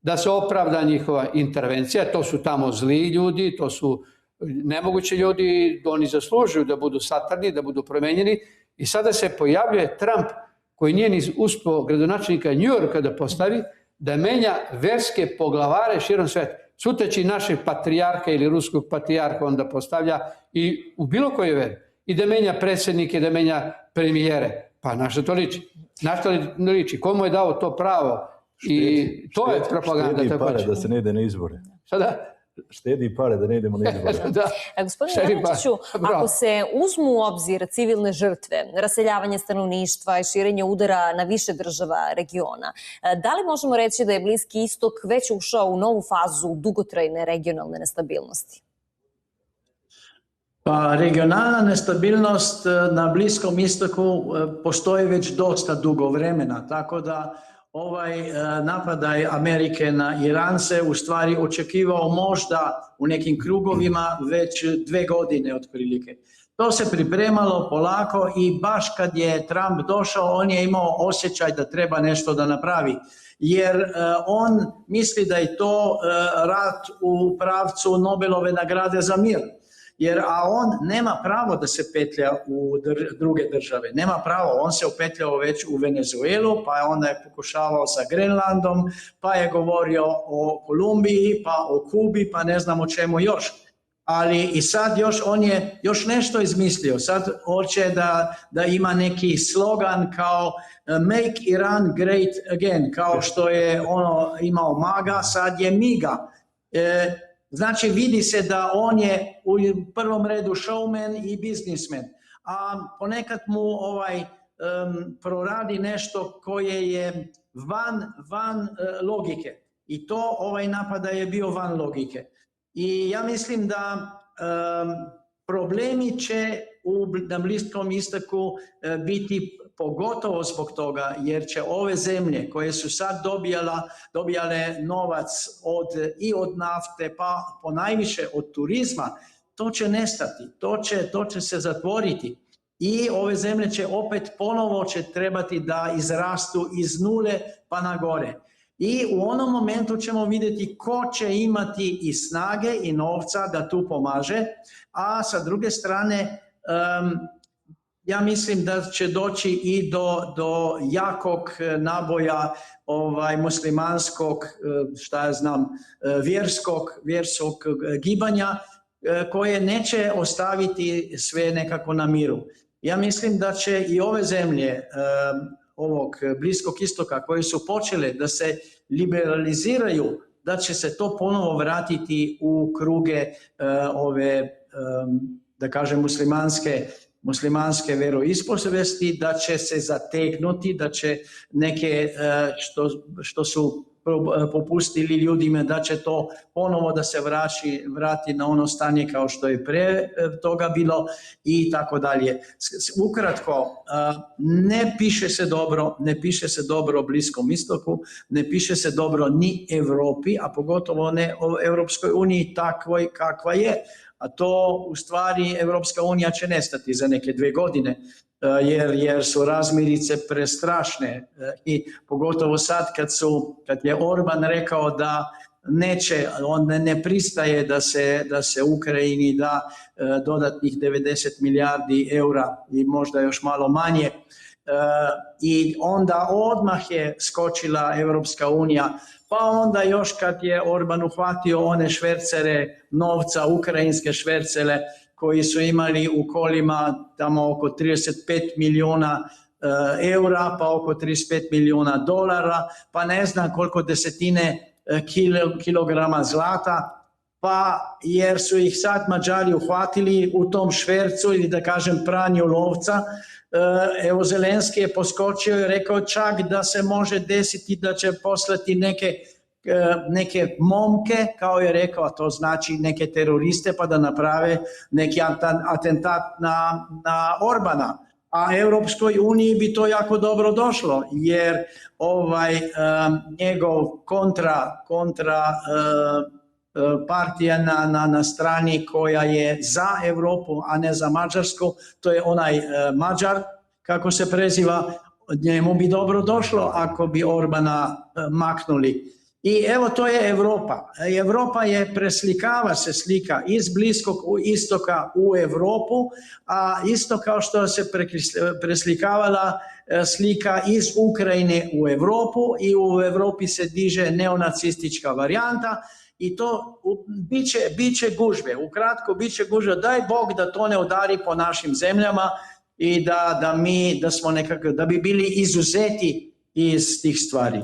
da se opravda njihova intervencija. To su tamo zli ljudi, to su nemogući ljudi, oni zaslužuju da budu satrni, da budu promenjeni. I sada se pojavljuje Trump, koji nije ni uspio gradonačelnika New Yorka da postavi, da menja verske poglavare širom sveta. Suteći našeg patrijarha ili ruskog patrijarha onda postavlja i u bilo kojoj veri. I da menja predsjednike, da menja premijere. Pa na što to liči? Na što liči? Komu je dao to pravo? I to je propaganda. Štedi pare da se ne ide na izbore. Šta da? Štedi pare da ne idemo na izbore. Gospodine Jančiću, ako se uzmu u obzir civilne žrtve, raseljavanje stanovništva i širenje udara na više država regiona, da li možemo reći da je Bliski istok već ušao u novu fazu dugotrajne regionalne nestabilnosti? Pa regionalna nestabilnost na Bliskom istoku postoji već dosta dugo vremena, tako da ovaj napadaj Amerike na Iran se u stvari očekivao možda u nekim krugovima već 2 godine otprilike. To se pripremalo polako i baš kad je Trump došao, on je imao osjećaj da treba nešto da napravi. Jer on misli da je to rat u pravcu Nobelove nagrade za mir. A on nema pravo da se petlja u druge države. Nema pravo, on se upetljao već u Venezuelu, pa onda je pokušavao sa Grenlandom, pa je govorio o Kolumbiji, pa o Kubi, pa ne znam o čemu još. Ali i sad on je još nešto izmislio. Sad hoće da ima neki slogan kao Make Iran Great Again, kao što je imao MAGA, sad je MIGA. Znači vidi se da on je u prvom redu showman i biznismen, a ponekad mu proradi nešto koje je van logike. I to ovaj napadaj je bio van logike. I ja mislim da problemi će na Bliskom istoku biti pogotovo zbog toga jer će ove zemlje koje su sad dobijale novac i od nafte pa ponajviše od turizma, to će nestati, to će se zatvoriti i ove zemlje će opet ponovo trebati da izrastu iz nule pa na gore. I u onom momentu ćemo vidjeti ko će imati i snage i novca da tu pomaže, a sa druge strane ja mislim da će doći i do jakog naboja muslimanskog, vjerskog gibanja koje neće ostaviti sve nekako na miru. Ja mislim da će i ove zemlje ovog Bliskog istoka koje su počele da se liberaliziraju, da će se to ponovo vratiti u kruge ove, da kažem, muslimanske veroispovesti, da će se zategnuti, da će neke što su popustili ljudima da će to ponovo da se vrati na ono stanje kao što je pre toga bilo i tako dalje. Ukratko, ne piše se dobro o Bliskom istoku, ne piše se dobro ni Europi, a pogotovo ne o Europskoj uniji takvoj kakva je. A to u stvari Europska unija će nestati za neke 2 godine, jer su razmirice prestrašne i pogotovo sad kad je Orban rekao da on ne pristaje da se Ukrajini da dodatnih 90 milijardi eura i možda još malo manje. I onda odmah je skočila Europska unija, pa onda još kad je Orban uhvatio one švercere novca, ukrajinske švercere koji su imali u kolima tamo oko 35 milijuna eura, pa oko 35 milijuna dolara, pa ne znam koliko desetine kilograma zlata, pa jer su ih sad Mađari uhvatili u tom švercu ili da kažem pranju novca. Evo Zelenski je poskočio i rekao čak da se može desiti da će poslati neke momke, kao je rekao, a to znači neke teroriste pa da naprave neki atentat na Orbana. A Europskoj uniji bi to jako dobro došlo, jer njegov kontra partija na strani koja je za Europu, a ne za Mađarsku, to je onaj Mađar, kako se preziva, njemu bi dobro došlo ako bi Orbana maknuli. I evo to je Europa. Europa je preslikava se slika iz Bliskog istoka u Europu, a isto kao što se preslikavala slika iz Ukrajine u Europu i u Europi se diže neonacistička varijanta i to biće gužve. Ukratko biće gužve. Daj Bog da to ne udari po našim zemljama i da bi bili izuzeti iz tih stvari.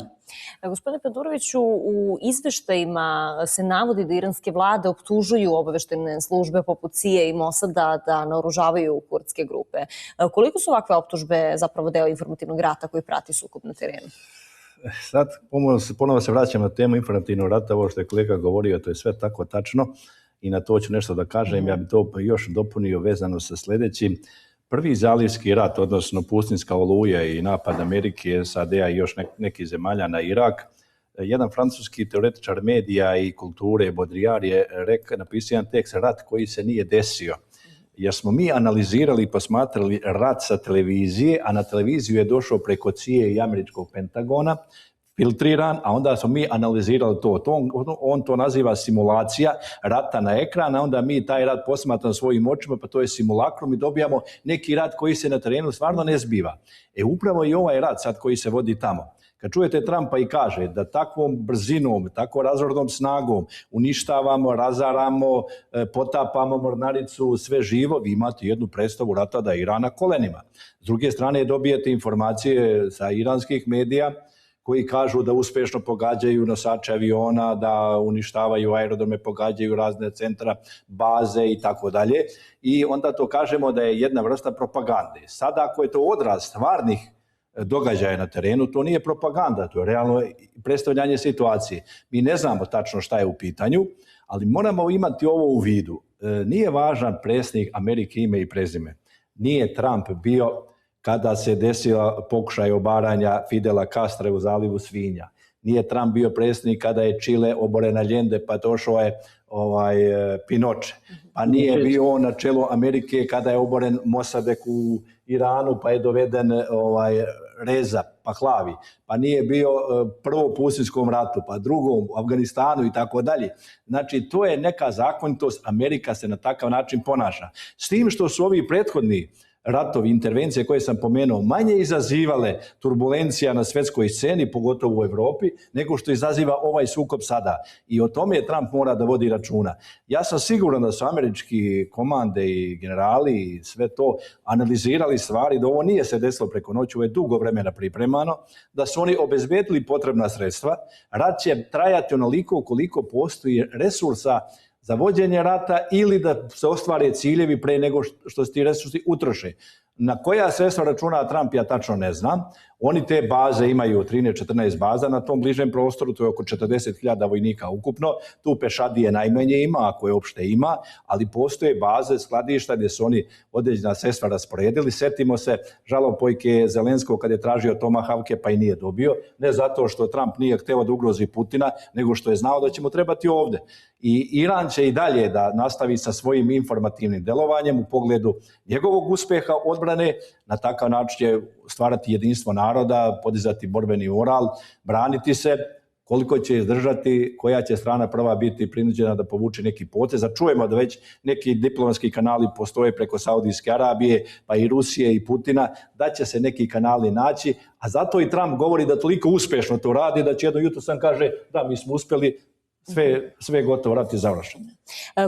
Gospodine Peduroviću, u izveštajima se navodi da iranske vlade optužuju obaveštajne službe poput CIA i Mosada da naoružavaju kurdske grupe. Koliko su ovakve optužbe zapravo deo informativnog rata koji prati sukob na terenu? Sad ponovo se vraćam na temu informativnog rata, ovo što je kolega govorio, to je sve tako tačno i na to ću nešto da kažem. Ja bi to još dopunio vezano sa sljedećim. Prvi zalivski rat, odnosno pustinska oluja i napad Amerike, SAD-a i još nekih zemalja na Irak, jedan francuski teoretičar medija i kulture, Baudrillard, je napisao jedan tekst, rat koji se nije desio. Jer smo mi analizirali i posmatrali rat sa televizije, a na televiziju je došao preko CIA i američkog Pentagona, filtriran, a onda smo mi analizirali to. On to naziva simulacija rata na ekran, a onda mi taj rat posmatramo svojim očima, pa to je simulakrum i dobijamo neki rat koji se na terenu stvarno ne zbiva. Upravo i ovaj rat sad koji se vodi tamo. Kad čujete Trumpa i kaže da takvom brzinom, tako razornom snagom uništavamo, razaramo, potapamo mornaricu, sve živo, vi imate jednu predstavu rata da je Iran na kolenima. S druge strane dobijete informacije sa iranskih medija koji kažu da uspješno pogađaju nosače aviona, da uništavaju aerodrome, pogađaju razne centra, baze i tako dalje. I onda to kažemo da je jedna vrsta propagande. Sada ako je to odraz stvarnih događaja na terenu, to nije propaganda, to je realno predstavljanje situacije. Mi ne znamo tačno šta je u pitanju, ali moramo imati ovo u vidu. Nije važan predsjednik Amerike ime i prezime. Nije Trump bio kada se desila pokušaj obaranja Fidela Castra u zalivu Svinja. Nije Trump bio predsjednik kada je Čile oboren Allende pa došao je Pinoče. Pa nije bio on na čelu Amerike kada je oboren Mossadegh u Iranu pa je doveden Reza Pahlavi. Pa nije bio prvo u Pustinskom ratu, pa drugom u Afganistanu i tako dalje. Znači, to je neka zakonitost. Amerika se na takav način ponaša. S tim što su ovi prethodni ratovi, intervencije koje sam pomenuo, manje izazivale turbulencija na svjetskoj sceni, pogotovo u Europi, nego što izaziva ovaj sukob sada. I o tome Trump mora da vodi računa. Ja sam siguran da su američki komande i generali i sve to analizirali stvari, da ovo nije se desilo preko noći, ovo je dugo vremena pripremano, da su oni obezbedili potrebna sredstva. Rat će trajati onoliko koliko postoji resursa za vođenje rata ili da se ostvare ciljevi pre nego što se ti resursi utroše. Na koja sredstva računa Trump, ja tačno ne znam. Oni te baze imaju 13-14 baza na tom bližem prostoru, to je oko 40.000 vojnika ukupno. Tu pešadije najmanje ima, ako je uopšte ima, ali postoje baze, skladišta gdje su oni određena sredstva rasporedili. Setimo se žalopojke Zelenskog kad je tražio Tomahawke pa i nije dobio. Ne zato što Trump nije hteo da ugrozi Putina, nego što je znao da će mu trebati ovde. I Iran će i dalje da nastavi sa svojim informativnim delovanjem u pogledu njegovog uspeha odbrane. Na takav način će stvarati jedinstvo naroda, podizati borbeni moral, braniti se. Koliko će izdržati, koja će strana prva biti prinuđena da povuče neki potez. A čujemo da već neki diplomatski kanali postoje preko Saudijske Arabije, pa i Rusije i Putina, da će se neki kanali naći. A zato i Trump govori da toliko uspešno to radi, da će jedno jutro sam kaže da mi smo uspeli, sve je gotovo, rat je završen.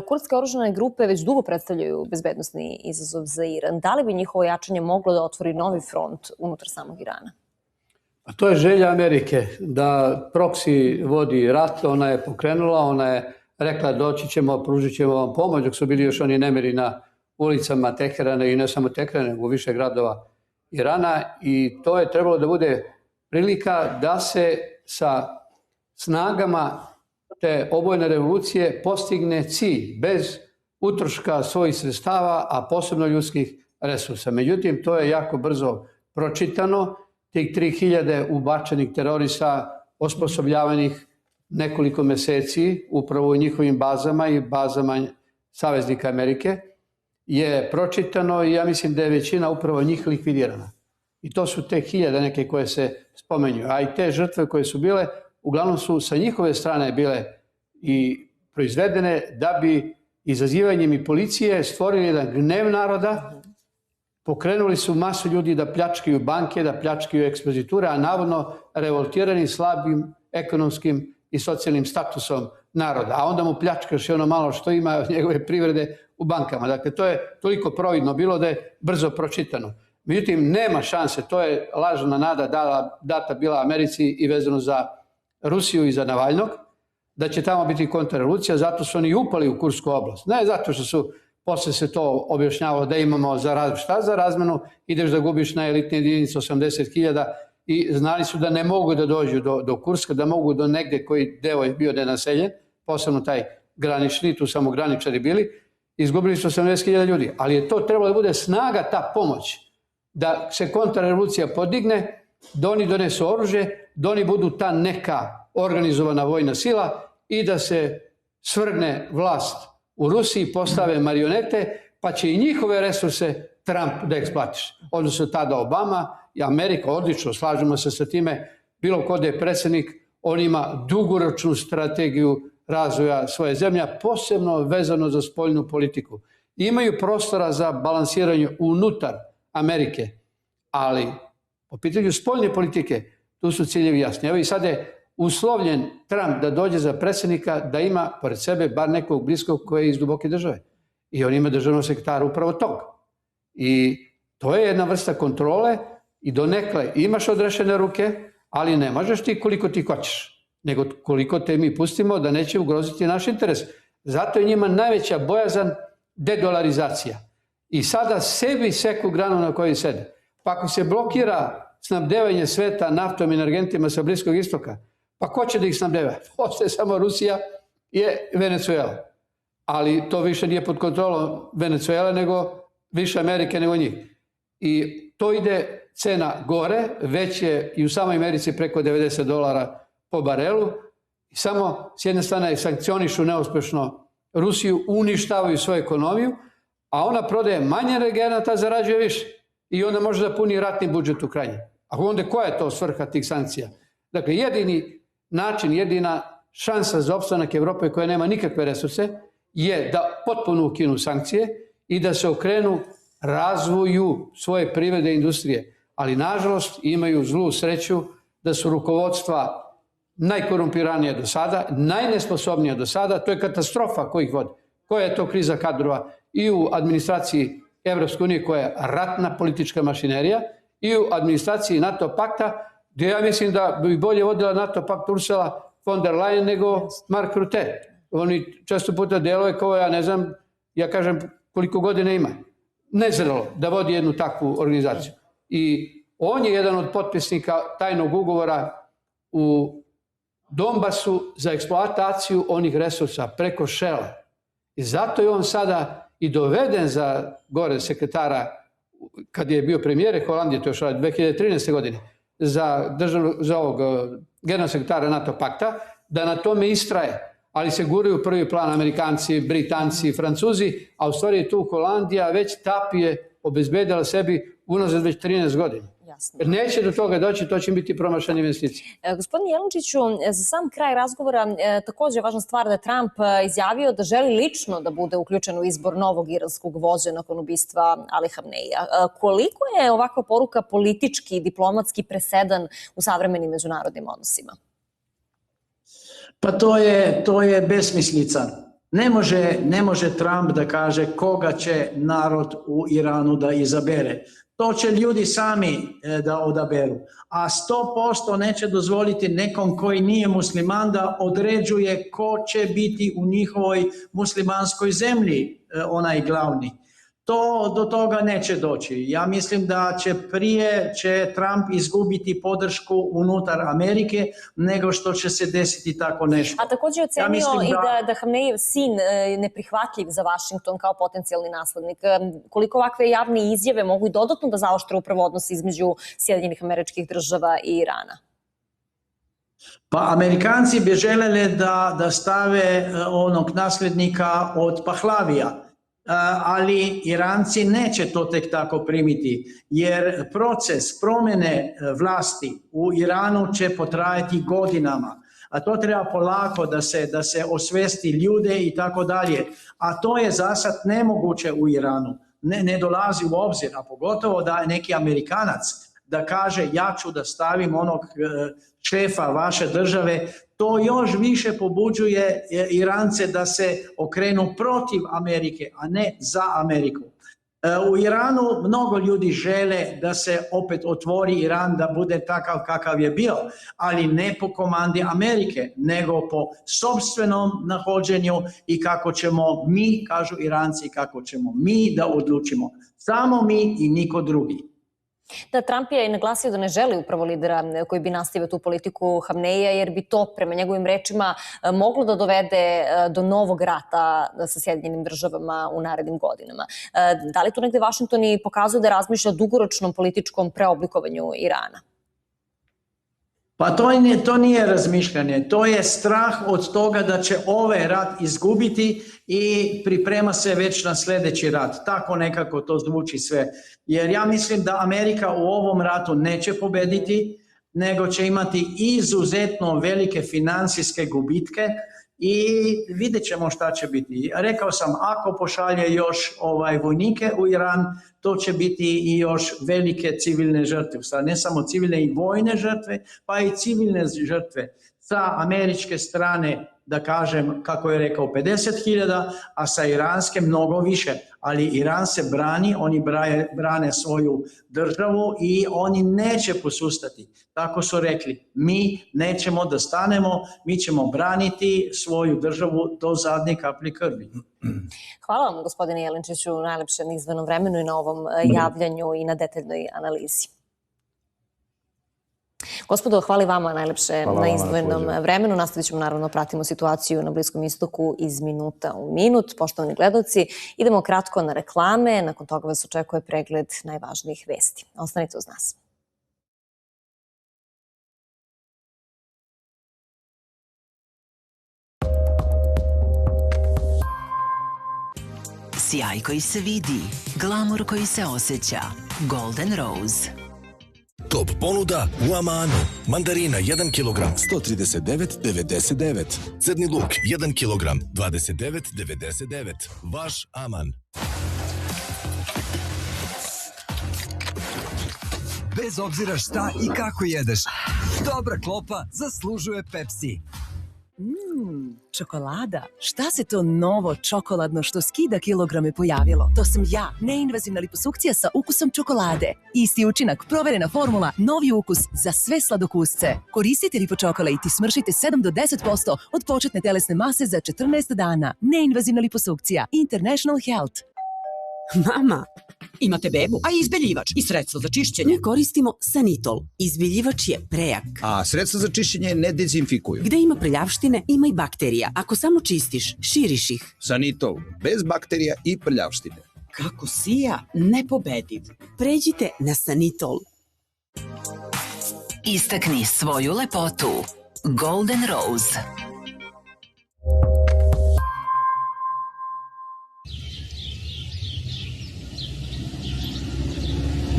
Kurdske oružane grupe već dugo predstavljaju bezbednosni izazov za Iran. Da li bi njihovo jačanje moglo da otvori novi front unutar samog Irana? A to je želja Amerike, da proksi vodi rat, ona je pokrenula, ona je rekla doći ćemo, pružit ćemo vam pomoć, dok su bili još oni nemiri na ulicama Teherana i ne samo Teherana, nego više gradova Irana, i to je trebalo da bude prilika da se sa snagama te obojene revolucije postigne cilj bez utroška svojih sredstava, a posebno ljudskih resursa. Međutim, to je jako brzo pročitano. Tih 3000 ubačenih terorista, osposobljavanih nekoliko meseci, upravo u njihovim bazama i bazama saveznika Amerike, je pročitano i ja mislim da je većina upravo njih likvidirana. I to su te 1000 neke koje se spomenju. A i te žrtve koje su bile, uglavnom su sa njihove strane bile i proizvedene da bi izazivanjem i policije stvorili jedan gnev naroda. Pokrenuli su masu ljudi da pljačkaju banke, da pljačkaju ekspoziture, a navodno revoltirani slabim ekonomskim i socijalnim statusom naroda. A onda mu pljačkaš i ono malo što ima od njegove privrede u bankama. Dakle, to je toliko providno bilo da je brzo pročitano. Međutim, nema šanse, to je lažna nada data bila Americi i vezano za Rusiju i za Navalnog, da će tamo biti kontrarevolucija, zato su oni upali u Kursku oblast. Ne zato što su posle se to objašnjavalo da imamo šta za razmenu, ideš da gubiš na elitne jedinice 80.000 i znali su da ne mogu da dođu do Kurska, da mogu do negde koji deo je bio nenaseljen, posebno taj granični, tu samo graničari bili, izgubili su 80.000 ljudi. Ali je to trebalo da bude snaga, ta pomoć, da se kontrarevolucija podigne, da oni donesu oružje, da oni budu ta neka organizovana vojna sila i da se svrgne vlast u Rusiji, postave marionete, pa će i njihove resurse Trump da eksploatiše. Odnosno tada Obama i Amerika, odlično, slažemo se sa time, bilo ko da je predsjednik, on ima dugoročnu strategiju razvoja svoje zemlje, posebno vezano za spoljnu politiku. Imaju prostora za balansiranje unutar Amerike, ali po pitanju spoljne politike tu su ciljevi jasni. Evo i sad je uslovljen Trump da dođe za predsjednika, da ima pored sebe bar nekog bliskog koji je iz duboke države. I on ima državnog sekretara upravo tog. I to je jedna vrsta kontrole i donekle imaš odrešene ruke, ali ne možeš ti koliko ti hoćeš, nego koliko te mi pustimo da neće ugroziti naš interes. Zato je njima najveća bojazan dedolarizacija. I sada sebi seku granu na kojoj sede. Pa ako se blokira snabdevanje sveta naftom i energentima sa Bliskog istoka, pa ko će da ih snabdeva? Ostaje samo Rusija i Venezuela. Ali to više nije pod kontrolom Venezuela, nego više Amerike nego njih. I to ide cena gore, već je i u samoj Americi preko $90 po barelu. I samo s jedne strane sankcionišu neuspešno Rusiju, uništavaju svoju ekonomiju, a ona prodaje manje energenata, zarađuje više. I onda može da puni ratni budžet u krajnje. A onda koja je to svrha tih sankcija? Dakle, jedini način, jedina šansa za opstanak Evrope koja nema nikakve resurse je da potpuno ukinu sankcije i da se okrenu razvoju svoje privrede i industrije. Ali, nažalost, imaju zlu sreću da su rukovodstva najkorumpiranije do sada, najnesposobnije do sada. To je katastrofa ko ih vodi. Koja je to kriza kadrova i u administraciji Evropske unije, koja je ratna politička mašinerija, i u administraciji NATO pakta, gdje ja mislim da bi bolje vodila NATO pakt Ursula von der Leyen nego Mark Rutte. Oni često puta deluje kao ja ne znam, ja kažem koliko godina ima. nezrelo da vodi jednu takvu organizaciju. I on je jedan od potpisnika tajnog ugovora u Donbasu za eksploataciju onih resursa preko Shella. I zato je on sada i doveden za gore sekretara, kad je bio premijer Holandije, to je 2013. godine, za ovog generalnog sekretara NATO pakta, da na tome istraje. Ali se guraju u prvi plan Amerikanci, Britanci, Francuzi, a u stvari je tu Holandija već tapije obezbedila sebi unazad već 13 godina. Jer neće do toga doći, to će biti promašanje investicije. Gospodin Jelenčiću, za sam kraj razgovora također je važna stvar da je Trump izjavio da želi lično da bude uključen u izbor novog iranskog vođe nakon ubistva Ali Hamneija. Koliko je ovakva poruka politički i diplomatski presedan u savremenim međunarodnim odnosima? Pa to je besmislica. Ne može Trump da kaže koga će narod u Iranu da izabere. To će ljudi sami da odaberu. A 100% neće dozvoliti nekom koji nije musliman da određuje ko će biti u njihovoj muslimanskoj zemlji onaj glavni. Do toga neće doći. Ja mislim da će Trump izgubiti podršku unutar Amerike nego što će se desiti tako nešto. A također je ocenio da Hamnejev sin je neprihvatljiv za Vašington kao potencijalni naslednik. Koliko ovakve javne izjave mogu i dodatno da zaoštre upravo odnos između Sjedinjenih Američkih Država i Irana? Pa Amerikanci bi želeli da stave onog nasljednika od Pahlavija. Ali Iranci neće to tek tako primiti, jer proces promjene vlasti u Iranu će potrajati godinama, a to treba polako da se osvesti ljude i tako dalje, a to je za sad nemoguće u Iranu, ne dolazi u obzir, a pogotovo da je neki Amerikanac da kaže ja ću da stavim onog šefa vaše države, to još više pobuđuje Irance da se okrenu protiv Amerike, a ne za Ameriku. U Iranu mnogo ljudi žele da se opet otvori Iran, da bude takav kakav je bio, ali ne po komandi Amerike, nego po sopstvenom nahođenju i kako ćemo mi, kažu Iranci, kako ćemo mi da odlučimo. Samo mi i niko drugi. Da, Trump je i naglasio da ne želi upravo lidera koji bi nastavio tu politiku Hamneija, jer bi to, prema njegovim rečima, moglo da dovede do novog rata sa Sjedinjenim Državama u narednim godinama. Da li tu negde Vašington i pokazuje da razmišlja o dugoročnom političkom preoblikovanju Irana? Pa to nije razmišljanje, to je strah od toga da će ovaj rat izgubiti i priprema se već na sljedeći rat. Tako nekako to zvuči sve. Jer ja mislim da Amerika u ovom ratu neće pobediti, nego će imati izuzetno velike financijske gubitke i vidjet ćemo šta će biti. Rekao sam, ako pošalje još vojnike u Iran, to će biti i još velike civilne žrtve. Ne samo civilne i vojne žrtve, pa i civilne žrtve. Sa američke strane, da kažem, kako je rekao, 50.000, a sa iranske mnogo više. Ali Iran se brani, oni brane svoju državu i oni neće posustati. Tako su rekli, mi nećemo da stanemo, mi ćemo braniti svoju državu do zadnje kaplje krvi. Hvala vam, gospodine Jelenčiću, najlepše na izdvojenom vremenu i na ovom javljanju i na detaljnoj analizi. Gospodo, hvala vama najlepše na izdvojenom vremenu. Nastavit ćemo, naravno, pratimo situaciju na Bliskom istoku iz minuta u minut. Poštovani gledaoci, idemo kratko na reklame, nakon toga vas očekuje pregled najvažnijih vesti. Ostanite uz nas. Sjaj koji se vidi, glamur koji se osjeća. Golden Rose. Top ponuda u Amanu. Mandarina 1 kg 139,99. Crni luk 1 kg 29,99. Vaš Aman. Bez obzira šta i kako jedeš, dobra klopa zaslužuje Pepsi. Čokolada. Šta se to novo čokoladno što skida kilograme pojavilo? To sam ja, neinvazivna liposukcija sa ukusom čokolade. Isti učinak, proverena formula, novi ukus za sve sladokusce. Koristite lipočokolad i smršite 7 do 10% od početne telesne mase za 14 dana. Neinvazivna liposukcija. International Health. Mama, imate bebu, a i izbeljivač i sredstvo za čišćenje. Mi koristimo Sanitol. Izbeljivač je prejak. A sredstva za čišćenje ne dezinfikuju. Gde ima prljavštine, ima i bakterija. Ako samo čistiš, širiš ih. Sanitol, bez bakterija i prljavštine. Kako sija, nepobediv. Pređite na Sanitol. Istakni svoju lepotu. Golden Rose.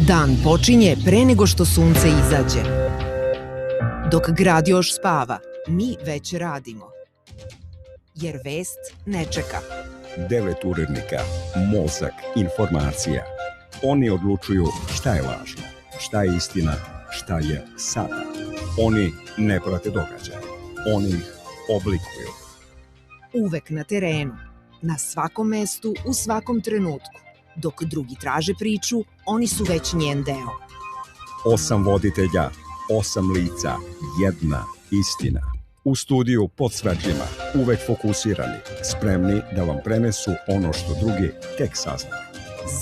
Dan počinje pre nego što sunce izađe. Dok grad još spava, mi već radimo. Jer vest ne čeka. 9 urednika, mozak, informacija. Oni odlučuju šta je važno, šta je istina, šta je sada. Oni ne prate događaje. Oni ih oblikuju. Uvek na terenu, na svakom mestu, u svakom trenutku. Dok drugi traže priču, oni su već njen deo. 8 voditelja, 8 lica, jedna istina. U studiju pod svetlima, uvek fokusirani, spremni da vam prenesu ono što drugi tek saznaju.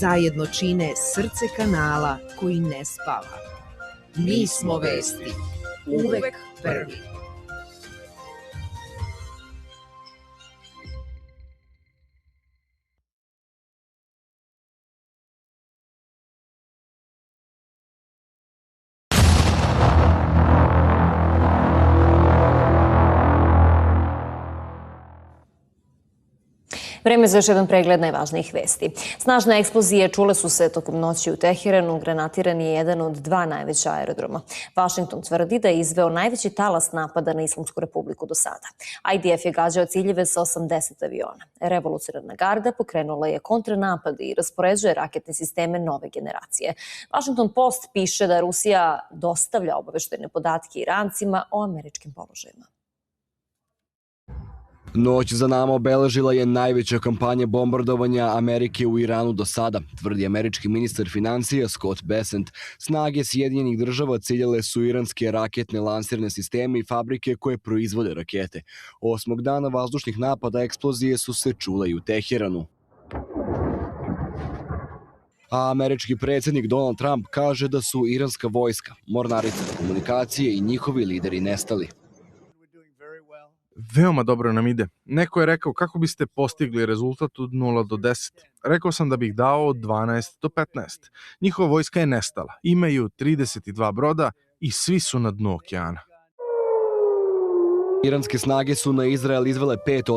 Zajedno čine srce kanala koji ne spava. Mi smo vesti. Uvek prvi. Vreme za još jedan pregled najvažnijih vesti. Snažne eksplozije čule su se tokom noći u Teheranu. Granatiran je jedan od 2 najveća aerodroma. Washington tvrdi da je izveo najveći talas napada na Islamsku republiku do sada. IDF je gađao ciljeve sa 80 aviona. Revolucionarna garda pokrenula je kontranapad i raspoređuje raketne sisteme nove generacije. Washington Post piše da Rusija dostavlja obaveštajne podatke Irancima o američkim položajima. Noć za nama obeležila je najveća kampanja bombardovanja Amerike u Iranu do sada, tvrdi američki ministar financija Scott Bessent. Snage Sjedinjenih država ciljale su iranske raketne lansirne sisteme i fabrike koje proizvode rakete. 8. dana vazdušnih napada eksplozije su se čule i u Teheranu. A američki predsjednik Donald Trump kaže da su iranska vojska, mornarice, komunikacije i njihovi lideri nestali. Veoma dobro nam ide. Neko je rekao kako biste postigli rezultat od 0 do 10. Rekao sam da bih dao od 12 do 15. Njihova vojska je nestala. Imaju 32 broda i svi su na dnu okeana. Iranske snage su na Izrael izvele 5